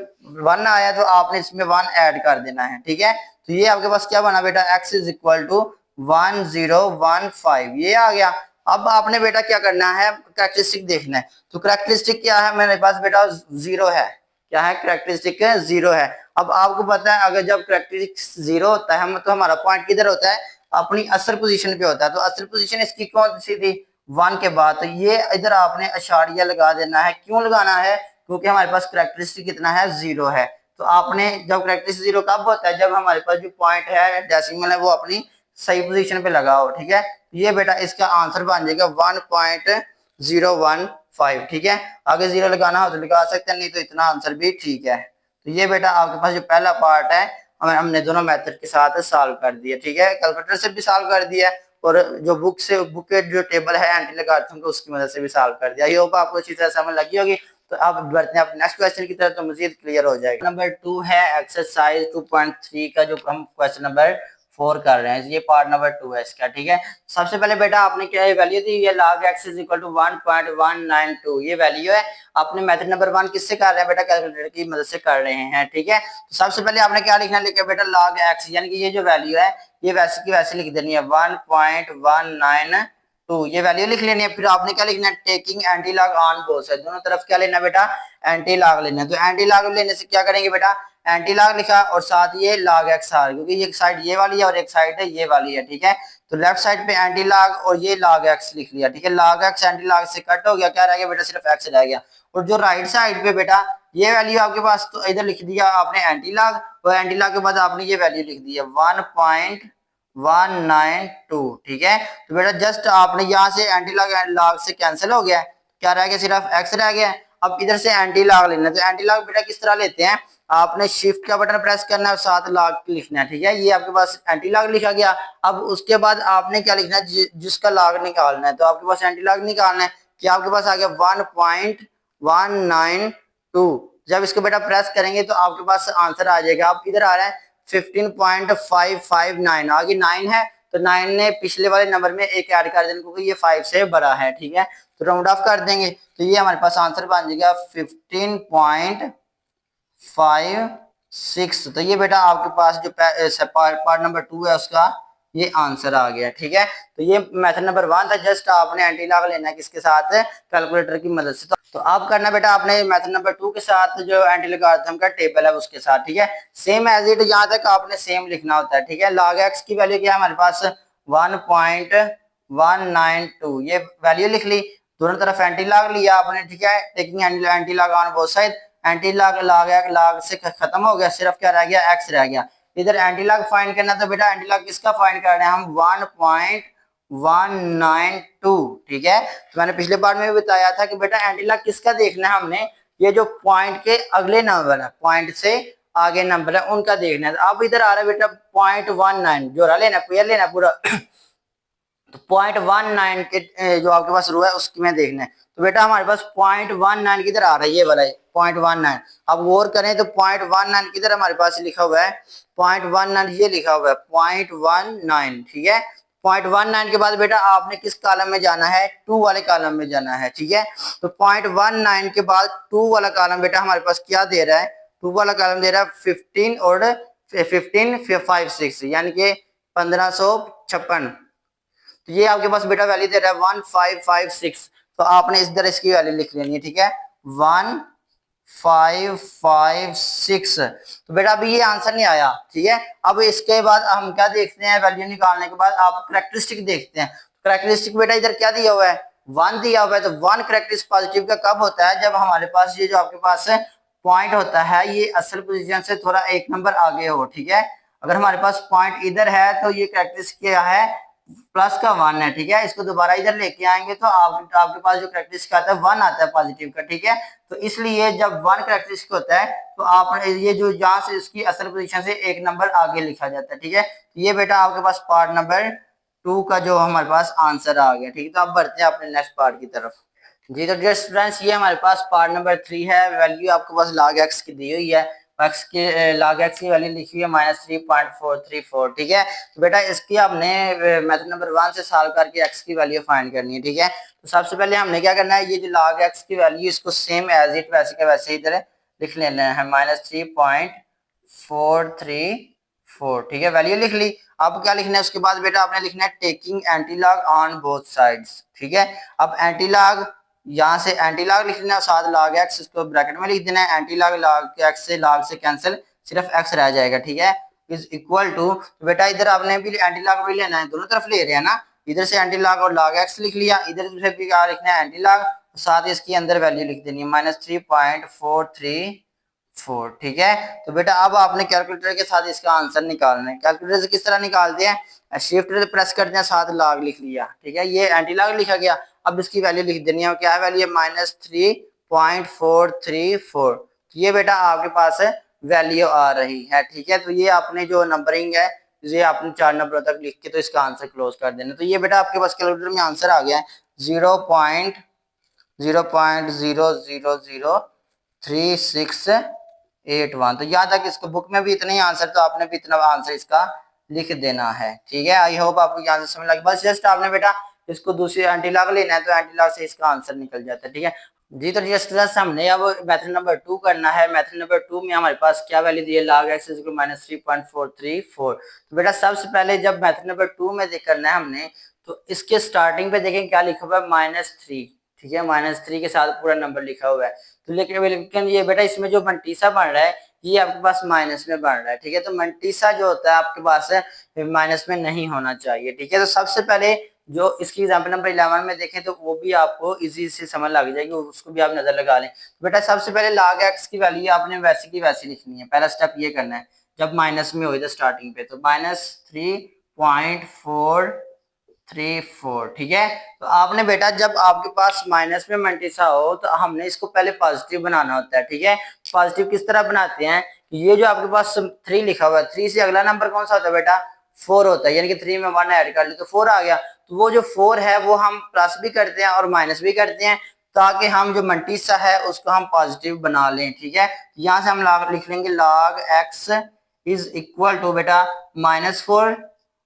1 आया तो आपने इसमें 1 ऐड कर देना है। ठीक है, तो ये आपके पास क्या बना बेटा, x इज इक्वल टू 1015, ये आ गया। अब आपने बेटा क्या करना है, कैरेक्टरिस्टिक देखना है। तो कैरेक्टरिस्टिक क्या है, मेरे पास बेटा 0 है। क्या है, कैरेक्टरिस्टिक 0 है। अब आपको पता है अगर जब कैरेक्टरिस्टिक 0 होता है, हम तो हमारा पॉइंट किधर होता है, अपनी असल पोजीशन पे होता है। तो असल पोजीशन इसकी कौन सी थी, 1 के बाद। तो ये इधर आपने अशारिया लगा देना है। क्यों लगाना है, क्योंकि हमारे पास कैरेक्टरिस्टिक कितना है, 0 है। तो आपने जब कैरेक्टरिस्टिक 0 कब होता है, जब हमारे पास जो पॉइंट है, डेसिमल है, वो अपनी सही पोजीशन पे लगाओ। ठीक है, ये बेटा इसका आंसर बन जाएगा 1.015। ठीक है, आगे 0 लगाना हो तो लगा सकते हैं, नहीं तो इतना आंसर भी ठीक है। तो ये बेटा आपके पास जो पहला पार्ट है, हमने दोनों मेथड के साथ सॉल्व कर दिया। ठीक है, कैलकुलेटर से भी सॉल्व कर दिया और जो बुक के जो टेबल है एंटी लॉगरिथम को, उसकी मदद से भी सॉल्व कर दिया। ये होगा आपको अच्छी तरह समझ लगी होगी। तो अब बढ़ते हैं अपने नेक्स्ट क्वेश्चन की तरफ, तो मजीद क्लियर हो जाएगा। नंबर 2 है एक्सरसाइज 2.3 का, जो हम क्वेश्चन नंबर 4 कर रहे हैं, ये पार्ट नंबर 2 है इसका, ठीक है। सबसे पहले बेटा आपने क्या वैल्यू दी, ये log x is equal to 1.192, ये वैल्यू है। आपने मेथड नंबर 1 किससे कर रहे हैं बेटा, कैलकुलेटर की मदद से कर रहे हैं, ठीक है। तो सबसे पहले आपने क्या लिखना है बेटा, log x यानी कि ये जो वैल्यू है ये वैसे की वैसे लिख देनी है 1.192, ये वैल्यू लिख लेनी है। फिर आपने क्या लिखना है, taking anti log on both side, दोनों तरफ क्या लेना बेटा, एंटी लॉग लेना है। तो एंटी लॉग लेने से क्या करेंगे बेटा, एंटी लॉग लिखा और साथ ये log x आ, क्योंकि एक साइड ये वाली है और एक साइड है ये वाली है, ठीक है। तो लेफ्ट साइड पे एंटी लॉग और ये log x लिख लिया, ठीक है। log x एंटी लॉग से कट हो गया, क्या रह गया बेटा, सिर्फ x रह गया। और जो राइट साइड पे बेटा ये वैल्यू आपके पास, तो इधर लिख दिया आपने एंटी लॉग, और एंटी लॉग के बाद आपने ये वैल्यू लिख दी है 1.192, ठीक है। तो बेटा जस्ट आपने यहाँ से एंटी लॉग से कैंसिल हो गया, क्या रह गया, सिर्फ x रह गया। अब इधर से एंटी लॉग लेना है, तो एंटी लॉग बेटा किस तरह लेते हैं, आपने शिफ्ट का बटन प्रेस करना है और साथ लॉग लिखना है, ठीक है। ये आपके पास एंटी लॉग लिखा गया। अब उसके बाद आपने क्या लिखना है, जिसका लॉग निकालना है, तो आपके पास एंटी लॉग निकालना है, कि आपके पास आ गया 1.192। जब इसको बेटा प्रेस करेंगे तो आपके पास आंसर आ जाएगा। आप इधर आ रहा है 15.559, आगे 9 है, तो 9 ने पिछले वाले नंबर में एक ऐड कर देना, क्योंकि ये 5 से बड़ा है, ठीक है। तो राउंड ऑफ कर देंगे, तो ये हमारे पास आंसर बन जाएगा 15.56। तो ये बेटा आपके पास जो पार्ट नंबर 2 है उसका ये आंसर आ गया, ठीक है। तो ये मेथड नंबर 1 था, जस्ट आपने एंटी लॉग लेना है किसके साथ, कैलकुलेटर की मदद से। तो आप करना बेटा आपने मेथड नंबर 2 के साथ जो एंटी लॉगरिथम का टेबल है उसके साथ, ठीक है। सेम एज इट यहाँ तक आपने सेम लिखना होता है, ठीक है। log x की वैल्यू क्या है हमारे पास 1.192, ये वैल्यू लिख ली, दोनों तरफ एंटी लॉग लिया आपने, ठीक है। Taking anti log on both side, anti log log से खत्म हो गया, सिर्फ क्या रह गया, x रह गया। इधर एंटी लॉग फाइंड करना, तो बेटा एंटी लॉग किसका फाइंड कर रहे हैं हम, 1.192, ठीक है। तो मैंने पिछले पार्ट में भी बताया था कि बेटा एंटी लॉग किसका देखना है हमने, ये जो पॉइंट के अगले नंबर है, पॉइंट से आगे नंबर है उनका देखना है। अब इधर आ रहा है बेटा 0.19, जोड़ा लेना, पेयर लेना पूरा। तो 0.19 के जो आपके पास रो है उसकी में देखना है। तो बेटा हमारे पास 0.19 किधर आ रहा है, ये वाला 0.19। अब गौर करें तो 0.19 किधर हमारे पास लिखा हुआ है, 0.19 ये लिखा हुआ है 0.19, ठीक है। 0.19 के बाद बेटा आपने किस कॉलम में जाना है, 2 वाले कॉलम में जाना है, ठीक है। तो 0.19 के बाद 2 वाला कॉलम बेटा हमारे पास क्या दे रहा है, 2 वाला कॉलम दे रहा है 15 और 1556, यानी कि 1556। तो ये आपके पास बेटा वैल्यू दे रहा है 1556, तो आपने इधर इसकी वैल्यू लिख लेनी है, ठीक है, 1556। तो बेटा अभी ये आंसर नहीं आया, ठीक है। अब इसके बाद हम क्या देखते हैं, वैल्यू निकालने के बाद आप करेक्टरिस्टिक देखते हैं। करेक्टरिस्टिक बेटा इधर क्या दिया हुआ है, 1 दिया हुआ है। तो 1 करेक्टरिस्टिक पॉजिटिव का कब होता है, जब हमारे पास ये जो आपके पास पॉइंट होता है ये असल पोजीशन से थोड़ा एक नंबर आगे हो, ठीक है। अगर हमारे पास पॉइंट इधर है तो ये करेक्टरिस्टिक क्या है, प्लस का 1 है, ठीक है। इसको दोबारा इधर लेके आएंगे तो आपके पास जो करेक्टरिस्टिक आता है 1 आता है पॉजिटिव का, ठीक है। तो इसलिए जब 1 करेक्टरिस्टिक होता है तो आप ये जो जहां से इसकी असल पोजीशन से एक नंबर आगे लिखा जाता है, ठीक है। तो ये बेटा आपके पास पार्ट नंबर 2 का जो हमारे पास आंसर आ गया, ठीक है। तो अब बढ़ते हैं अपने नेक्स्ट पार्ट की तरफ। जी तो डियर स्टूडेंट्स, ये हमारे पास पार्ट नंबर 3 है। वैल्यू आपके पास log x की दी हुई है, x के log x की वैल्यू लिखी हुई है -3.434, ठीक है। तो बेटा इसकी आपने मेथड नंबर 1 से सॉल्व करके x की वैल्यू फाइंड करनी है, ठीक है। तो सबसे पहले हमने क्या करना है, ये जो log x की वैल्यू इसको सेम एज इट वैसे का वैसे इधर लिख लेना है, -3.434, ठीक है। वैल्यू लिख ली। अब क्या लिखना है उसके बाद बेटा आपने लिखना है taking anti log on both sides, ठीक है। अब एंटी लॉग यहाँ से एंटी लॉग लिख लेना, साथ log x इसको ब्रैकेट में लिख देना है। एंटी लॉग log x से log से कैंसिल, सिर्फ x रह जाएगा, ठीक है। इज इक्वल टू, तो बेटा इधर आपने भी एंटी लॉग भी लेना है, दोनों तरफ ले रहे हैं ना, इधर से एंटी लॉग और log x लिख लिया, इधर से भी क्या लिखना है, एंटी लॉग, साथ इसकी अंदर वैल्यू लिख देनी है -3.434, ठीक है। तो बेटा अब आपने कैलकुलेटर के साथ इसका आंसर निकालना है। कैलकुलेटर से किस तरह निकालते हैं, शिफ्ट प्रेस करते हैं, साथ log लिख लिया, ठीक है। ये एंटी लॉग लिखा गया, अब इसकी वैल्यू लिख देनी है, क्या है वैल्यू है -3.434। ये बेटा आपके पास वैल्यू आ रही है, ठीक है। तो ये आपने जो नंबरिंग है ये आपने 4 नंबरों तक लिख के तो इसका आंसर क्लोज कर देना। तो ये बेटा आपके पास कैलकुलेटर में आंसर आ गया है 0.000368 तो यहाँ तक इसको बुक में भी इतना ही आंसर, तो आपने भी इतना आंसर इसका लिख देना है। ठीक है, आई होप आपको यहाँ से समझ लगी। बस जस्ट आपने बेटा इसको दूसरी एंटी लॉग लेना है, तो एंटी लॉग से इसका आंसर निकल जाता है। ठीक है जी, तो जस्ट हमने अब मेथड नंबर 2 करना है। मेथड नंबर 2 में हमारे पास क्या वैल्यू दी है, log x = -3.434। तो बेटा सबसे पहले जब मेथड नंबर 2 में करना है हमने, तो इसके स्टार्टिंग पे देखें क्या लिखा हुआ है, -3। ठीक है, -3 के साथ पूरा नंबर लिखा हुआ है। तो लेकिन ये बेटा इसमें जो मंटीसा बन रहा है ये आपके पास माइनस में बन रहा है। ठीक है, तो मंटीसा जो होता है आपके पास माइनस में नहीं होना चाहिए। ठीक है, तो सबसे पहले जो इसकी एग्जांपल नंबर 11 में देखें तो वो भी आपको इजी से समझ लग जाएगी, उसको भी आप नजर लगा लें। बेटा सबसे पहले log x की वैल्यू आपने वैसी की वैसी लिखनी है। पहला स्टेप ये करना है जब माइनस में हो तो स्टार्टिंग पे, तो -3.434। ठीक है, तो आपने बेटा जब आपके पास माइनस में मंटीसा हो तो हमने इसको पहले पॉजिटिव बनाना होता है। ठीक है, पॉजिटिव किस तरह बनाते हैं, ये जो आपके पास 3 लिखा हुआ है, 3 से अगला नंबर कौन सा होता है बेटा, 4 होता है, यानी कि 3 में 1 ऐड कर ली तो 4 आ गया। तो वो जो 4 है वो हम प्लस भी करते हैं और माइनस भी करते हैं, ताकि हम जो मंटीसा है उसको हम पॉजिटिव बना लें। ठीक है, यहाँ से हम log लिख लेंगे log x is equal to बेटा -4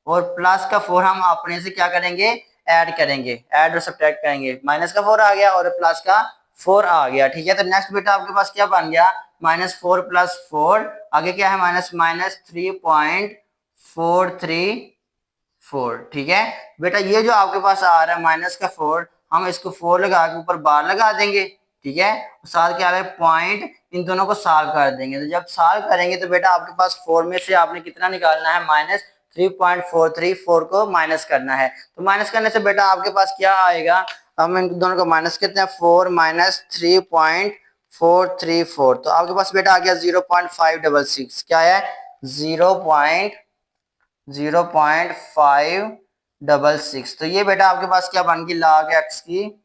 और प्लस का 4 हम अपने से क्या करेंगे, ऐड करेंगे, ऐड और सब्ट्रैक्ट करेंगे। माइनस का 4 आ गया और प्लस का 4 आ गया। ठीक है, तो नेक्स्ट बेटा आपके पास क्या बन गया, -4 + 4 आगे क्या है, -3.434। ठीक है बेटा, ये जो आपके पास आ रहा है माइनस का 4, हम इसको 4 लगा के ऊपर बार लगा देंगे। ठीक है, साथ क्या आ रहा है पॉइंट, इन दोनों को सॉल्व कर देंगे। तो जब सॉल्व करेंगे तो बेटा आपके पास 4 में से आपने कितना निकालना है, -3.434 को माइनस करना है। तो माइनस करने से बेटा आपके पास क्या आएगा, हम इन दोनों को माइनस करते हैं, 4 - 3.434, तो आपके पास बेटा आ गया 0.566। क्या है, 0.566। तो ये बेटा आपके पास क्या बन गई, log x की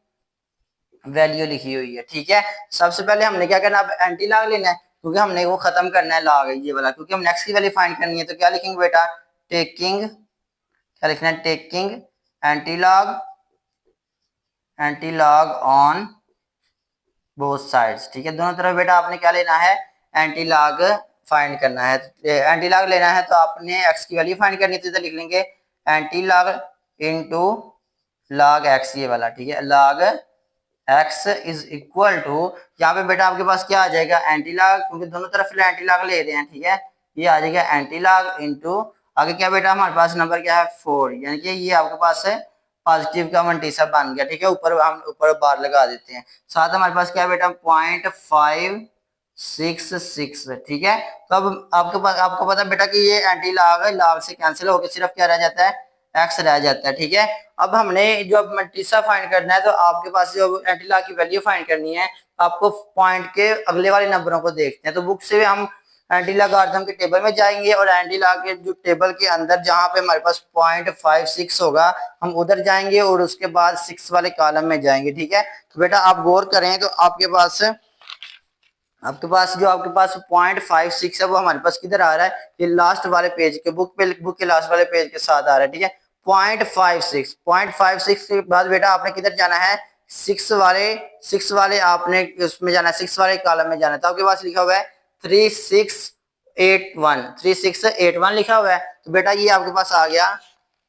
वैल्यू लिखी हुई है। ठीक है, सबसे पहले हमने क्या करना है, अब एंटी लॉग लेना है, क्योंकि हमने वो खत्म करना है log ये वाला, क्योंकि हम नेक्स्ट की वैल्यू फाइंड करनी है। तो क्या लिखेंगे बेटा, टेकिंग, क्या लिखना है, taking anti log on both sides. ठीक है, दोनों तरफ बेटा आपने क्या लेना है, एंटी लॉग फाइंड करना है। एंटी लॉग लेना है तो आपने x की वैल्यू फाइंड करनी थी, तो लिख लेंगे anti log into log x, ये वाला। ठीक है, log x is equal to, यहाँ पे बेटा आपके पास क्या आ जाएगा, एंटी लॉग, क्योंकि दोनों तरफ एंटी लॉग ले रहे हैं। ठीक है, ये आ जाएगा एंटी लॉग इनटू आगे क्या बेटा हमारे पास नंबर क्या है, 4, यानी कि ये आपके पास है पॉजिटिव का मंटीसा बन गया। ठीक है, ऊपर हम ऊपर बार लगा देते हैं, साथ हमारे पास क्या बेटा 0.566। ठीक है, तो अब आपके पास, आपको पता बेटा कि ये एंटी लॉग है, लॉग से कैंसिल होकर सिर्फ क्या रह जाता है, एक्स रह जाता है। ठीक है, अब हमने जो अब मंटीसा फाइंड करना है, तो आपके पास जो एंटी लॉग की वैल्यू फाइंड करनी है, आपको पॉइंट के अगले वाले नंबरों को देखते हैं। तो बुक से हम एंटी लॉगरिथम के टेबल में जाएंगे और एंटी लॉग के जो टेबल के अंदर जहां पे हमारे पास 0.56 होगा, हम उधर जाएंगे और उसके बाद 6 वाले कॉलम में जाएंगे। ठीक है, तो बेटा आप गौर करें तो आपके पास आपके पास 0.56 है, वो हमारे पास किधर आ रहा है, ये लास्ट वाले पेज के बुक के लास्ट वाले पेज के साथ आ रहा है। ठीक है, 0.56 के बाद बेटा आपने किधर जाना है, 6 वाले आपने उसमें जाना है, 6 वाले कॉलम में जाना है। तो आपके पास लिखा हुआ है 3681 लिखा हुआ है। तो बेटा ये आपके पास आ गया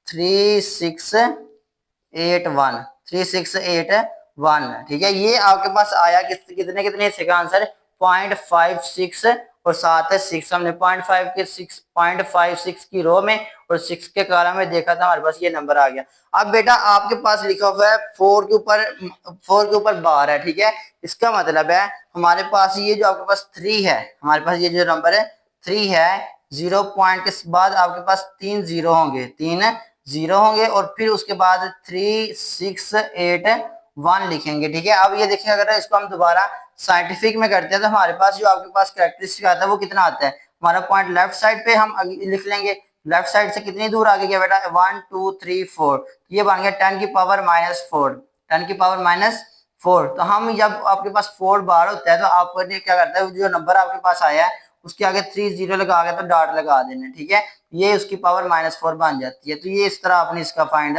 3681। ठीक है, ये आपके पास आया कितने कितने हिस्से का आंसर, 0.56 और साथ है 6। हमने 0.56 की रो में और 6 के कॉलम में देखा था, हमारे पास ये नंबर आ गया। अब बेटा आपके पास लिखा हुआ है 4 के ऊपर बार है। ठीक है, इसका मतलब है हमारे पास ये जो आपके पास 3 है, हमारे पास ये जो नंबर है 3 है, 0 पॉइंट के बाद आपके पास 3 जीरो होंगे और फिर उसके बाद 3681 लिखेंगे। ठीक है, अब ये देखिए अगर इसको हम दोबारा साइंटिफिक में करते हैं तो हमारे पास जो आपके पास कैरेक्टरिस्टिक आता है वो कितना आता है, हमारा पॉइंट लेफ्ट साइड पे हम लिख लेंगे, लेफ्ट साइड से कितनी दूर आगे गया बेटा, 1 2 3 4, ये बन गया 10 की पावर -4। तो हम जब आपके पास 4 बार होता है तो आपने क्या करता है, जो नंबर आपके पास आया है उसके आगे 3 जीरो लगा के तो डॉट लगा देना। ठीक है, ये उसकी पावर -4 बन जाती है। तो ये इस तरह आपने इसका फाइंड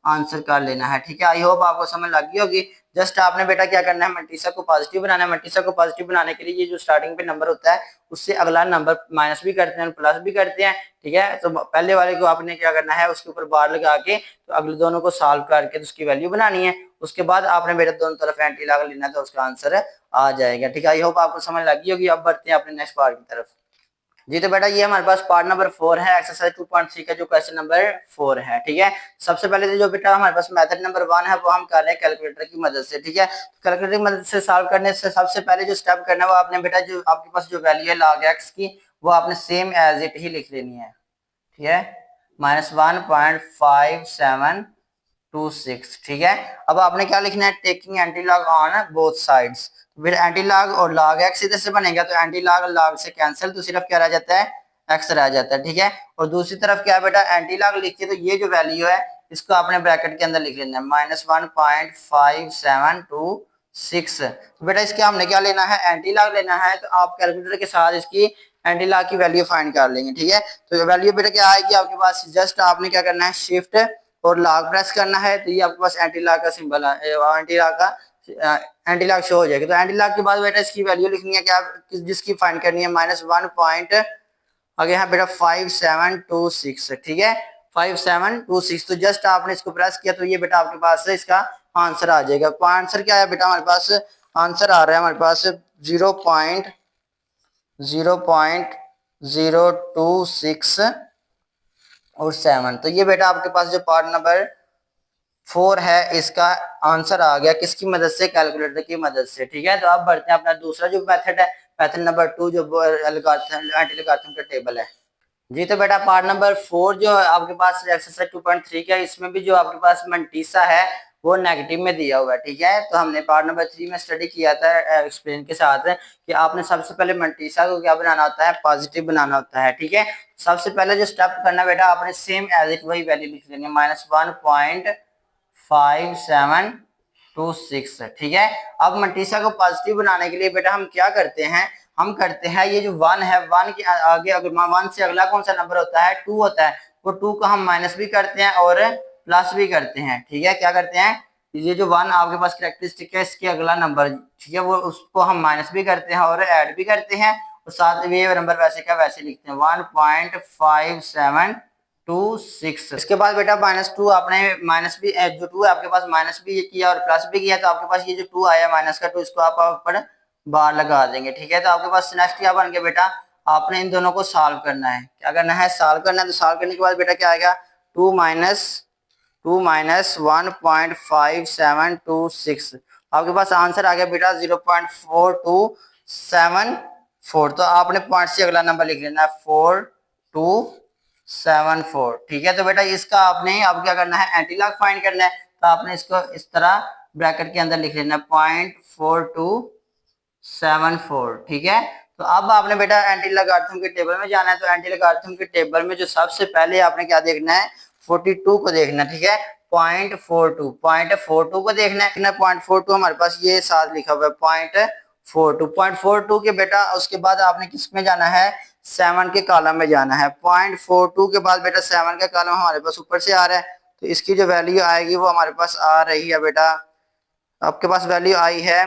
आंसर कर लेना है। ठीक है, आई होप आपको समझ लग गई होगी। जस्ट आपने बेटा क्या करना है, मंटीसा को पॉजिटिव बनाना है। मंटीसा को पॉजिटिव बनाने के लिए ये जो स्टार्टिंग पे नंबर होता है उससे अगला नंबर माइनस भी करते हैं प्लस भी करते हैं, ठीक है। तो पहले वाले को आपने क्या करना है, उसके ऊपर बार लगा के तो अगले दोनों को सॉल्व करके तो उसकी वैल्यू बनानी है। उसके बाद आपने बेटा दोनों तरफ एंटी लॉग लेना है तो उसका आंसर आ जाएगा, ठीक है। आई होप आपको समझ लगी होगी। अब बढ़ते हैं अपने नेक्स्ट पार्ट की तरफ। जी तो बेटा ये हमारे पास पार्ट नंबर 4 है, एक्सरसाइज 2.3 का जो क्वेश्चन नंबर 4 है, ठीक है। सबसे पहले तो जो बेटा हमारे पास मेथड नंबर 1 है वो हम कर रहे हैं कैलकुलेटर की मदद से, ठीक है। कैलकुलेटर की मदद से सॉल्व करने से सबसे पहले जो स्टेप करना है वो आपने बेटा जो आपके पास जो वैल्यू है log x की वो आपने सेम एज इट ही लिख लेनी है, ठीक है, -1.5726, ठीक है। अब आपने क्या लिखना है, taking anti log on both sides. फिर एंटी लॉग और log x इधर से बनेगा तो एंटी लॉग log से कैंसिल, तो सिर्फ क्या रह जाता है, x रह जाता है, ठीक है। और दूसरी तरफ क्या है बेटा, एंटी लॉग लिख के तो ये जो वैल्यू है इसको आपने ब्रैकेट के अंदर लिख लेना है -1.5726। तो बेटा इसके हमने क्या लेना है, एंटी लॉग लेना है। तो आप कैलकुलेटर के साथ इसकी एंटी लॉग की वैल्यू फाइंड कर लेंगे, ठीक है। तो वैल्यू बेटा क्या आएगी आपके पास, जस्ट आपने क्या करना है, शिफ्ट और लॉग प्रेस करना है तो ये आपके पास एंटी लॉग का सिंबल है, एंटी लॉग का एंटी लॉग शो हो जाएगा। तो एंटी लॉग के बाद बेटा इसकी वैल्यू लिखनी है क्या, जिसकी फाइंड करनी है -1 पॉइंट आगे यहाँ बेटा 5726, ठीक है, 5726। तो जस्ट आपने इसको प्रेस किया तो ये बेटा आपके पास इसका आंसर आ जाएगा। तो आंसर क्या है बेटा, हमारे पास आंसर आ रहा है हमारे पास 0.026 और 7। तो ये बेटा आपके पास जो पार्ट नंबर 4 है इसका आंसर आ गया, किसकी मदद से, कैलकुलेटर की मदद से, ठीक है। तो अब बढ़ते हैं अपना दूसरा जो मेथड है, मेथड नंबर 2 जो एंटी लोगारिथम का टेबल है। जी तो बेटा पार्ट नंबर 4 जो आपके पास एक्सरसाइज 2.3 का, इसमें भी जो आपके पास मंटीसा है वो नेगेटिव में दिया हुआ है, ठीक है। तो हमने पार्ट नंबर 3 में स्टडी किया था एक्सप्लेन के साथ कि आपने सबसे पहले मंटीसा को क्या बनाना होता है, पॉजिटिव बनाना होता है, ठीक है। सबसे पहले जो स्टेप करना बेटा आपने सेम एज इट वही वैल्यू लिख लेनी है -1.5726, ठीक है। अब मंटीसा को पॉजिटिव बनाने के लिए बेटा हम क्या करते हैं, हम करते हैं ये जो 1 है 1 के आगे अगर 1 से अगला कौन सा नंबर होता है, 2 होता है, वो 2 को हम माइनस भी करते हैं और प्लस भी करते हैं, ठीक है। क्या करते हैं, ये जो 1 आपके पास कैरेक्टरिस्टिक है इसके अगला नंबर, ठीक है, वो उसको हम माइनस भी करते हैं और ऐड भी करते हैं और साथ में ये नंबर वैसे का वैसे लिखते हैं 1.5726। इसके बाद बेटा -2 आपने माइनस भी जो 2 है आपके पास माइनस भी किया और प्लस भी किया, तो आपके पास ये जो 2 आया माइनस का 2 इसको आप ऊपर बार लगा देंगे, ठीक है। तो आपके पास नेक्स्ट क्या बन गया बेटा, आपने इन दोनों को सॉल्व करना है। क्या करना है, सॉल्व करना है। तो सॉल्व करने के बाद बेटा क्या आएगा, 2 माइनस 1.5726, आपके पास आंसर आ गया बेटा 0.4274। तो आपने पॉइंट से अगला नंबर लिख लेना है 4274, ठीक है। तो बेटा इसका आपने अब क्या करना है, एंटी लॉग फाइंड करना है। तो आपने इसको इस तरह ब्रैकेट के अंदर लिख लेना है 0.4274, ठीक है। तो अब आपने बेटा एंटी लोगारिथम के टेबल में जाना है। तो एंटी लोगारिथम के टेबल में जो सबसे पहले आपने क्या देखना है, 42 को देखना, ठीक है, 0.42 को देखना है। 0.42 हमारे पास ये साथ लिखा हुआ है 0.42 के बेटा उसके बाद आपने किस में जाना है, 7 के कॉलम में जाना है। 0.42 के बाद बेटा 7 का कॉलम हमारे पास ऊपर से आ रहा है, तो इसकी जो वैल्यू आएगी वो हमारे पास आ रही है बेटा, आपके पास वैल्यू आई है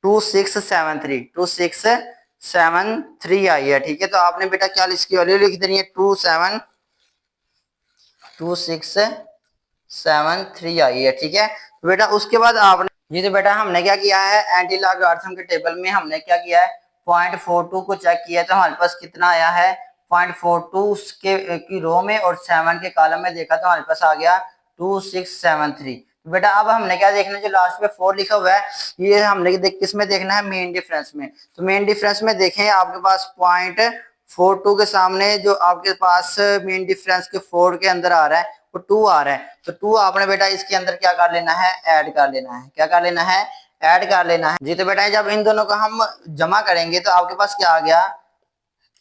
2673 आई है, ठीक है। तो आपने बेटा क्या इसकी वैल्यू लिख देनी है 2673 आई है, ठीक है। तो बेटा उसके बाद आपने ये तो बेटा हमने क्या किया है, एंटी लॉगारिथम के टेबल में हमने क्या किया है, 0.42 को चेक किया है तो हमारे पास कितना आया है 0.42 के की रो में और 7 के कॉलम में देखा तो हमारे पास आ गया 2673। बेटा अब हमने क्या देखना है, जो लास्ट में 4 लिखा हुआ है ये हमने किस में देखना है, मेन डिफरेंस में। तो मेन डिफरेंस में देखें आपके पास 0.42 के सामने जो आपके पास मेन डिफरेंस के 4 के अंदर आ रहा है वो 2 आ रहा है। तो 2 आपने बेटा इसके अंदर क्या कर लेना है, ऐड कर लेना है। क्या कर लेना है, ऐड कर लेना है। जी तो बेटा जब इन दोनों को हम जमा करेंगे तो आपके पास क्या आ गया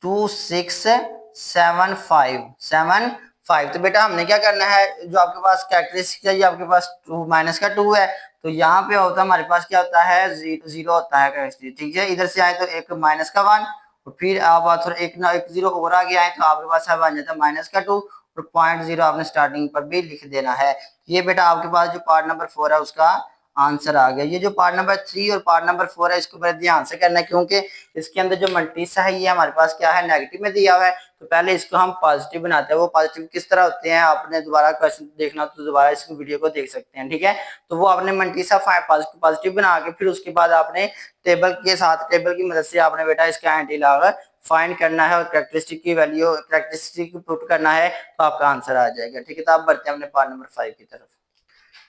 2675। तो बेटा हमने क्या करना है, जो आपके पास कैरेक्टरिस्टिक है ये आपके पास 2 माइनस का 2 है, तो यहाँ पे होता है हमारे पास क्या होता है, 0 होता है कैरेक्टरिस्टिक, ठीक है। इधर से आए तो एक माइनस का 1 और फिर आप थोड़ा एक 0 और आ गया है तो आपके पास अब आ जाता है माइनस का 2 और 0.0 आपने स्टार्टिंग पर भी लिख देना है। ये बेटा आपके पास जो पार्ट नंबर 4 है उसका आंसर आ गया। ये जो पार्ट नंबर 3 और पार्ट नंबर 4 है इसको बड़े ध्यान से करना है, क्योंकि इसके अंदर जो मल्टीसा है ये हमारे पास क्या है, नेगेटिव में दिया हुआ है। तो पहले इसको हम पॉजिटिव बनाते हैं। वो पॉजिटिव किस तरह होते हैं, आपने दोबारा क्वेश्चन देखना तो दोबारा इस वीडियो को देख सकते हैं, ठीक है। तो वो आपने मल्टीसा पॉजिटिव बना के फिर उसके बाद आपने टेबल के साथ, टेबल की मदद से आपने बेटा इसका एंटी लॉग फाइंड करना है और कैरेक्टरिस्टिक की वैल्यू, कैरेक्टरिस्टिक पुट करना है, तो आपका आंसर आ जाएगा, ठीक है। तो आप बढ़ते हैं अपने पार्ट नंबर 5 की तरफ।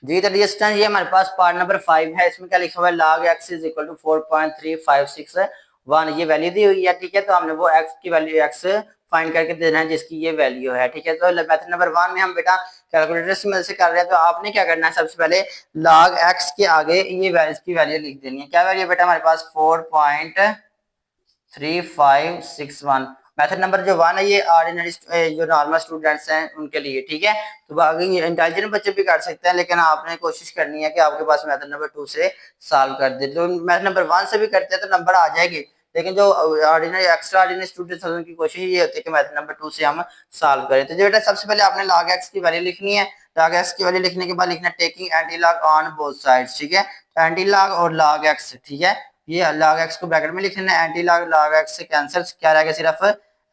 जी तो डियर स्टूडेंट, ये हमारे पास पार्ट नंबर 5 है। इसमें क्या लिखा हुआ है, log x is equal to 4.3561, ये वैल्यू दी हुई है, ठीक है। तो हमने वो x की वैल्यू x फाइंड करके देना है जिसकी ये वैल्यू है, ठीक है। तो मेथड नंबर 1 में हम बेटा कैलकुलेटर की मदद से कर रहे हैं। तो आपने क्या करना है, सबसे पहले log x के आगे ये इसकी वैल्यू लिख देनी है। क्या वैल्यू बेटा हमारे पास 4.3561। मेथड नंबर जो 1 है ये ऑर्डिनरी जो नॉर्मल स्टूडेंट्स हैं उनके लिए, ठीक है। तो बाकी इंटेलिजेंट बच्चे भी कर सकते हैं, लेकिन आपने कोशिश करनी है कि आपके पास मेथड नंबर 2 से सॉल्व कर दे। तो मेथड नंबर 1 से भी करते हैं तो नंबर आ जाएगी, लेकिन जो ऑर्डिनरी एक्स्ट्रा ऑर्डिनरी स्टूडेंट्स हैं उनकी कोशिश ये होती है कि मेथड नंबर 2 से हम सॉल्व करें। तो बेटा सबसे पहले आपने log x की वैल्यू लिखनी है। log x की वैल्यू लिखने के बाद लिखना taking anti log on both sides, ठीक है। एंटी लॉग और log x, ठीक है। ये log x को ब्रैकेट में लिख लेना है, एंटी लॉग log x से कैंसिल, क्या रह गया, सिर्फ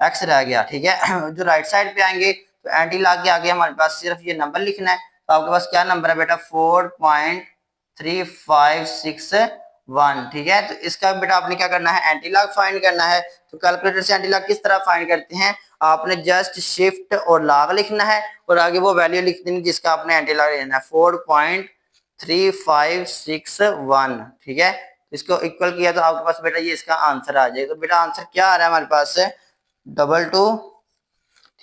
x रह गया, ठीक है। जो राइट साइड पे आएंगे तो एंटी लॉग के आगे हमारे पास सिर्फ ये नंबर लिखना है। तो आपके पास क्या नंबर है बेटा, 4.3561, ठीक है। तो इसका बेटा आपने क्या करना है, एंटी लॉग फाइंड करना है। तो कैलकुलेटर से एंटी लॉग किस तरह फाइंड करते हैं, आपने जस्ट शिफ्ट और लॉग लिखना है और आगे वो वैल्यू लिख देनी जिसका आपने एंटी लॉग लेना है, 4.3561, ठीक है। इसको इक्वल किया तो आपके पास बेटा ये इसका आंसर आ जाएगा। तो बेटा आंसर क्या आ रहा है हमारे पास से 22,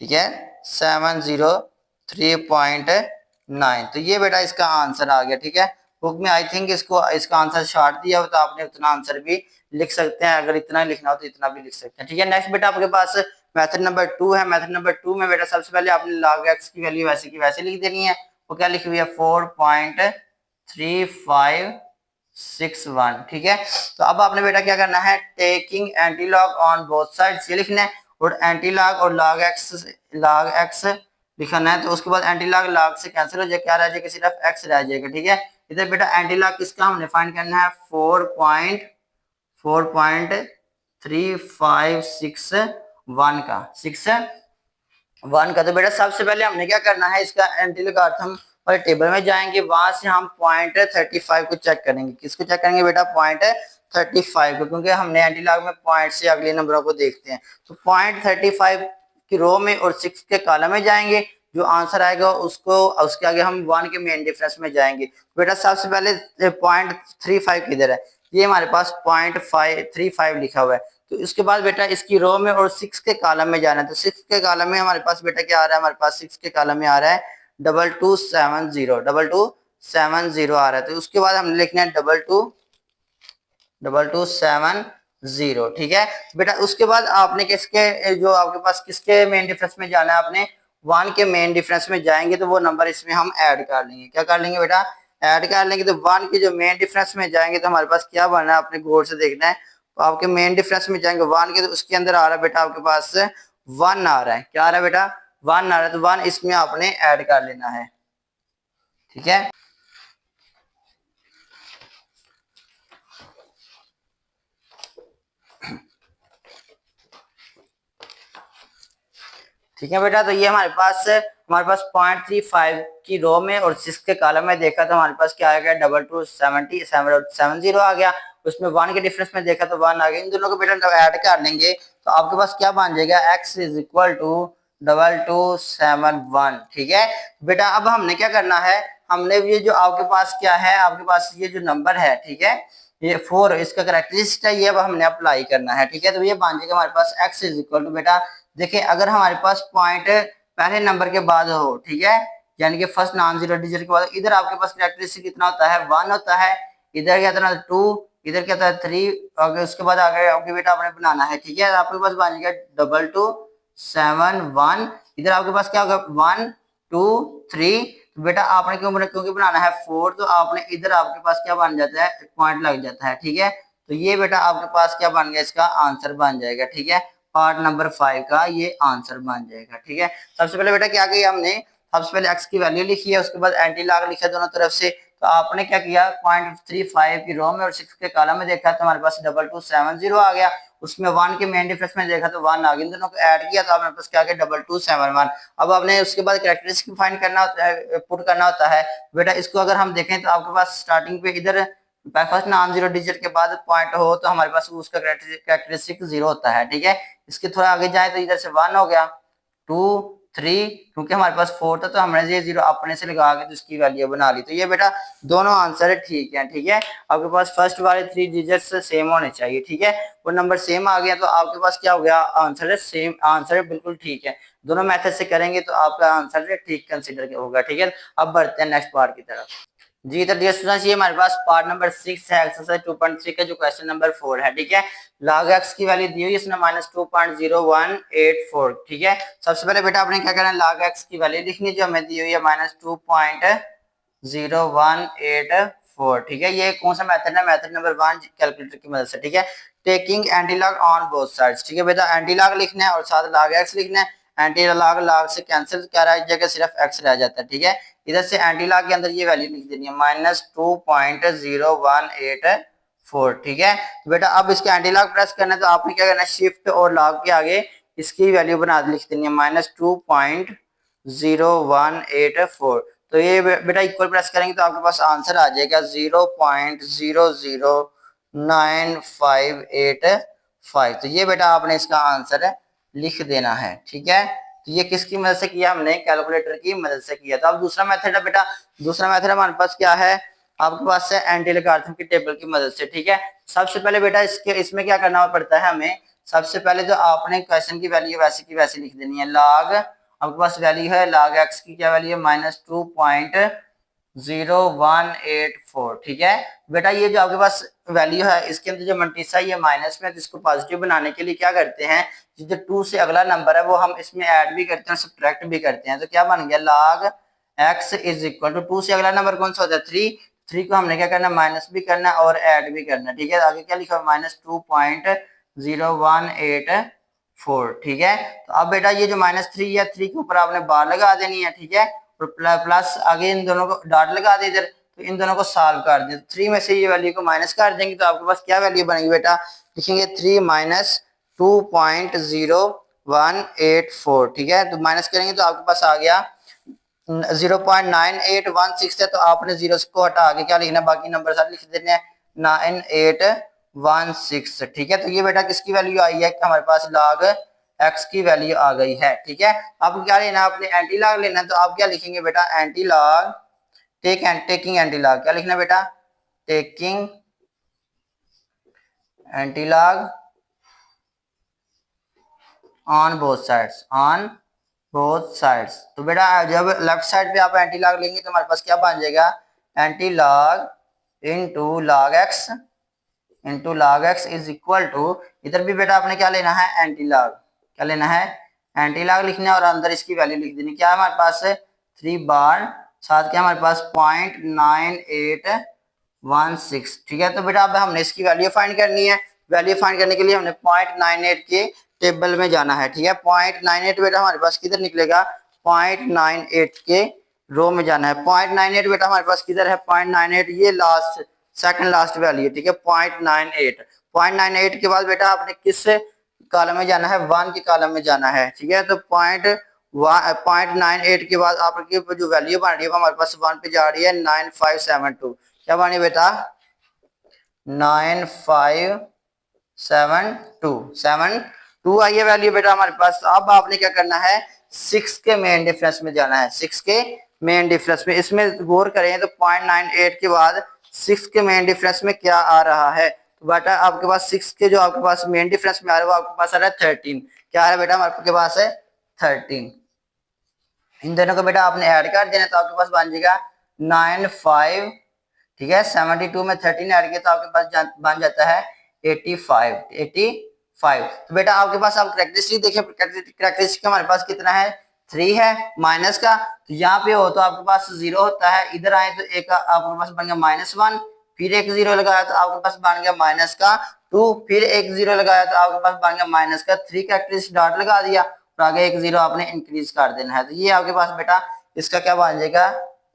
ठीक है, 703.9। तो ये बेटा इसका आंसर आ गया, ठीक है। बुक में आई थिंक इसका आंसर शॉर्ट दिया हो तो आपने उतना आंसर भी लिख सकते हैं, अगर इतना लिखना हो तो इतना भी लिख सकते हैं, ठीक है। नेक्स्ट बेटा आपके पास मेथड नंबर 2 है। मेथड नंबर 2 में बेटा सबसे पहले आपने log x की वैल्यू वैसे की वैसे लिख देनी है। वो क्या लिखी हुई है, 4.3561, ठीक है। तो अब आपने बेटा क्या करना है, taking anti log on both sides ये लिखना है और एंटी लॉग और log x लिखना है। तो उसके बाद एंटी लॉग log से कैंसिल हो जाएगा, क्या रह जाएगा, सिर्फ x रह जाएगा, ठीक है। इधर बेटा एंटी लॉग किसका हमने फाइंड करना है, 4.3561 का, 61 का। तो बेटा सबसे पहले हमने क्या करना है, इसका एंटी लॉगरिथम और टेबल में जाएंगे, वहां से हम 0.35 को चेक करेंगे। किसको चेक करेंगे बेटा, 0.35 को, क्योंकि हमने एंटी लॉग में पॉइंट से अगले नंबरों को देखते हैं। तो 0.35 की रो में और 6 के कॉलम में जाएंगे, जो आंसर आएगा उसको उसके आगे हम 1 के मेन डिफरेंस में जाएंगे। बेटा सबसे पहले 0.35 किधर है, ये हमारे पास 0.35 लिखा हुआ है। तो इसके बाद बेटा इसकी रो में और 6 के कॉलम में जाना है। तो 6 के कॉलम में हमारे पास बेटा क्या आ रहा है, हमारे पास 6 के कॉलम में आ रहा है 2270 आ रहा है। तो उसके बाद हमने लिखना है 2270, ठीक है। बेटा उसके बाद आपने किसके, जो आपके पास किसके मेन डिफरेंस में जाना है, आपने 1 के मेन डिफरेंस में जाएंगे तो वो नंबर इसमें हम ऐड कर लेंगे। क्या कर लेंगे बेटा, ऐड कर लेंगे। तो 1 के जो मेन डिफरेंस में जाएंगे तो हमारे पास क्या बनना है, आपने गौर से देखना है। तो आपके मेन डिफरेंस में जाएंगे 1 के, तो उसके अंदर आ रहा है बेटा आपके पास 1 आ रहा है, क्या आ रहा है बेटा, 1 आ रहा है। तो 1 इसमें आपने ऐड कर लेना है, ठीक है। ठीक है बेटा, तो ये हमारे पास 0.35 की रो में और 6 के कॉलम में देखा तो हमारे पास क्या आ गया, 2270 आ गया। उसमें 1 के डिफरेंस में देखा तो 1 आ गया। इन दोनों को बेटा ऐड कर लेंगे तो आपके पास क्या बन जाएगा, x इज इक्वल टू 2271, ठीक है बेटा। अब हमने क्या करना है, हमने ये जो आपके पास क्या है, आपके पास ये जो नंबर है, ठीक है, ये 4 इसका करेक्टरिस्टिक है, ये अब हमने अप्लाई करना है, ठीक है। तो ये बन जाएगा हमारे पास x इज इक्वल टू, बेटा देखिए अगर हमारे पास पॉइंट पहले नंबर के बाद हो, ठीक है, यानी कि फर्स्ट नॉन जीरो डिजिट के बाद, इधर आपके पास करेक्टरिस्टिक कितना होता है, 1 होता है, इधर क्या होता है 2, इधर क्या होता है 3, और उसके बाद आगे आपके बेटा आपने बनाना है, ठीक है। आपके पास बन जाएगा 2271, इधर आपके पास क्या होगा 1 2 3। तो बेटा आपने क्योंकि बनाना है 4, तो आपने इधर आपके पास क्या बन जाता है, पॉइंट लग जाता है, ठीक है। तो ये बेटा आपके पास क्या बन गया, इसका आंसर बन जाएगा, ठीक है। पार्ट नंबर 5 का ये आंसर बन जाएगा, ठीक है। सबसे पहले बेटा क्या किया हमने, सबसे पहले x की वैल्यू लिखी है, उसके बाद एंटी लॉग लिखा दोनों तरफ से, तो आपने क्या किया 0.35 की रो में और 6 के कॉलम में देखा तो हमारे पास 2270 आ गया, उसमें 1 के मेन डिफरेंस में देखा तो 1 आ गया, इन दोनों को ऐड किया तो आपने पास क्या गया 2271। अब आपने उसके बाद कैरेक्टरिस्टिक फाइंड करना होता है, पुट करना होता है बेटा। इसको अगर हम देखें तो आपके पास स्टार्टिंग पे इधर फर्स्ट नॉन जीरो डिजिट के बाद पॉइंट हो तो हमारे पास उसका कैरेक्टरिस्टिक 0 होता है, ठीक है। इसके थोड़ा आगे जाए तो इधर से 1 हो गया, 2 3, क्योंकि हमारे पास 4 था तो हमने ये 0 अपने से लगा के तो इसकी वैल्यू बना ली। तो ये बेटा दोनों आंसर ठीक है, ठीक है। आपके पास फर्स्ट वाले 3 डिजिट्स सेम होने चाहिए, ठीक है। वो नंबर सेम आ गया तो आपके पास क्या हो गया, आंसर है सेम, आंसर है बिल्कुल ठीक है। दोनों मेथड से करेंगे तो आपका आंसर ठीक कंसिडर होगा, ठीक है। अब बढ़ते हैं नेक्स्ट पार्ट की तरफ। जी तो डियर स्टूडेंट्स, ये हमारे पास पार्ट नंबर 6 है, एक्सरसाइज 2.3 का जो क्वेश्चन नंबर 4 है, ठीक है। log x की वैल्यू दी हुई इसने -2.0184, ठीक है। सबसे पहले बेटा आपने क्या करना है, log x की वैल्यू लिखनी जो हमें दी हुई है -2.0184, ठीक है। ये कौन सा मेथड है, मेथड नंबर 1 कैलकुलेटर की मदद से, ठीक है। Taking anti log on both sides, ठीक है बेटा। एंटी लॉग लिखना है और साथ log x लिखना है। एंटी लॉग लॉग से कैंसिल कर रहा है, जगह सिर्फ x रह जाता है, ठीक है। इधर से एंटी लॉग के अंदर ये वैल्यू लिख देनी है -2.0184, ठीक है। तो बेटा अब इसके एंटी लॉग प्रेस करना है तो आपने क्या करना है, शिफ्ट और लॉग के आगे इसकी वैल्यू बना लिख देनी है -2.0184। तो ये बेटा इक्वल प्रेस करेंगे तो आपके पास आंसर आ जाएगा 0.009585। तो ये बेटा आपने इसका आंसर लिख देना है, ठीक है। तो ये किसकी मदद से किया, हमने कैलकुलेटर की मदद से किया। तो अब दूसरा मेथड है बेटा, दूसरा मेथड हमारे पास क्या है, आपके पास है एंटी लॉगरिथम की टेबल की मदद से, ठीक है। सबसे पहले बेटा इसमें क्या करना पड़ता है हमें, सबसे पहले जो आपने क्वेश्चन की वैल्यू वैसे की वैसे लिख देनी है। लॉग आपके पास वैल्यू है log x की क्या वैल्यू है -2.0184, ठीक है बेटा। ये जो आपके पास वैल्यू है इसके अंदर जो मल्टीप्लाई है माइनस में, तो इसको पॉजिटिव बनाने के लिए क्या करते हैं, जो 2 से अगला नंबर है वो हम इसमें ऐड भी करते हैं और सब्ट्रैक्ट भी करते हैं। तो क्या बन गया log x is equal to 2 से अगला नंबर कौन सा होता है 3, 3 को हमने क्या करना माइनस भी करना और ऐड भी करना, ठीक है। आगे क्या लिखा है -2.0184, ठीक है। तो अब बेटा ये जो -3 है 3 के ऊपर आपने बार लगा देनी है, ठीक है। और प्लस आगे इन दोनों को डॉट लगा दे इधर, तो इन दोनों को सॉल्व कर दें। 3 में से ये वैल्यू को माइनस कर देंगे तो आपके पास क्या वैल्यू बनेगी बेटा, लिखेंगे 3 - 2.0184, ठीक है। तो माइनस करेंगे तो आपके पास आ गया 0.9816 है, तो आपने 0 को हटा आगे क्या लिखना है, बाकी नंबर सारे लिख देने हैं 9816, ठीक है। तो ये बेटा किसकी वैल्यू आई है, हमारे पास log x की वैल्यू आ गई है, ठीक है। आपको क्या लेना है, आपने एंटी लॉग लेना है, तो आप क्या लिखेंगे बेटा, anti log taking anti log, क्या लिखना है बेटा, taking anti log on both sides, on both sides. तो बेटा जब लेफ्ट साइड पे आप एंटी लॉग लेंगे तो हमारे पास क्या बन जाएगा, anti log into log X is equal to, इधर भी बेटा आपने क्या लेना है, एंटी लॉग, क्या लेना है, एंटी लॉग लिखना है और अंदर इसकी वैल्यू लिख देनी। क्या है हमारे पास 3 बार, साथ क्या हमारे पास 0.9816, ठीक है। तो बेटा अब हमने इसकी वैल्यू फाइंड करनी है। वैल्यू फाइंड करने के लिए हमने 0.98 के टेबल में जाना है, ठीक है। 0.98 बेटा हमारे पास किधर निकलेगा, 0.98 के रो में जाना है। 0.98 बेटा हमारे पास किधर है, 0.98 ये लास्ट सेकंड लास्ट वैल्यू, ठीक है। 0.98 के बाद बेटा आपने किस कॉलम में जाना है, 1 के कॉलम में जाना है, ठीक है। तो 0.98 के बाद आपकी जो वैल्यू बन रही है वो हमारे पास 1 पे जा रही है 9572, क्या बनी बेटा 9572 आई है वैल्यू बेटा हमारे पास। अब आपने क्या करना है, 6 के मेन डिफरेंस में जाना है, 6 के मेन डिफरेंस में। इसमें गौर करें तो 0.98 के बाद 6 के मेन डिफरेंस में क्या आ रहा है, तो बेटा आपके पास 6 के जो आपके पास मेन डिफरेंस में आ रहा है वो आपके पास आ रहा है 13, क्या आ रहा है बेटा आपके पास है 13। इन दोनों को बेटा आपने ऐड कर देना तो आपके पास बन जाएगा 95, ठीक है। 72 में 13 ऐड किया तो आपके पास बन जाता है 85। तो बेटा आपके पास आप कैरेक्टरिस्टिक देखें, कैरेक्टरिस्टिक हमारे पास कितना है 3 है माइनस का, तो यहाँ पे हो तो आपके पास 0 होता है, इधर आए तो एक आपके पास बन गया -1, फिर एक 0 लगाया तो आपके पास बन गया माइनस का 2, फिर एक 0 लगाया तो आपके पास बन गया माइनस का 3, कैरेक्टरिस्टिक डॉट लगा दिया और आगे एक 0 आपने इंक्रीज कर देना है। तो ये आपके पास बेटा इसका क्या बन जाएगा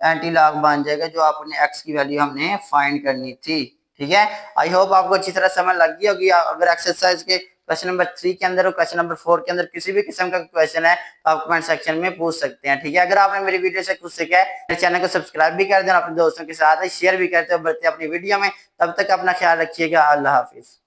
एंटी लॉग बन जाएगा जो अपने एक्स की वैल्यू हमने फाइंड करनी थी। ठीक है, आई होप आपको अच्छी तरह समझ लग गई होगी। अगर एक्सरसाइज के क्वेश्चन नंबर 3 के अंदर और क्वेश्चन नंबर 4 के अंदर किसी भी किस्म का क्वेश्चन है तो आप कमेंट सेक्शन में पूछ सकते हैं। ठीक है, अगर आपने मेरी वीडियो से कुछ सीखा है मेरे चैनल को सब्सक्राइब भी कर देना, अपने दोस्तों के साथ शेयर भी करते हो, बढ़ते अपनी वीडियो में। तब तक अपना ख्याल रखिएगा। अल्लाह हाफिज।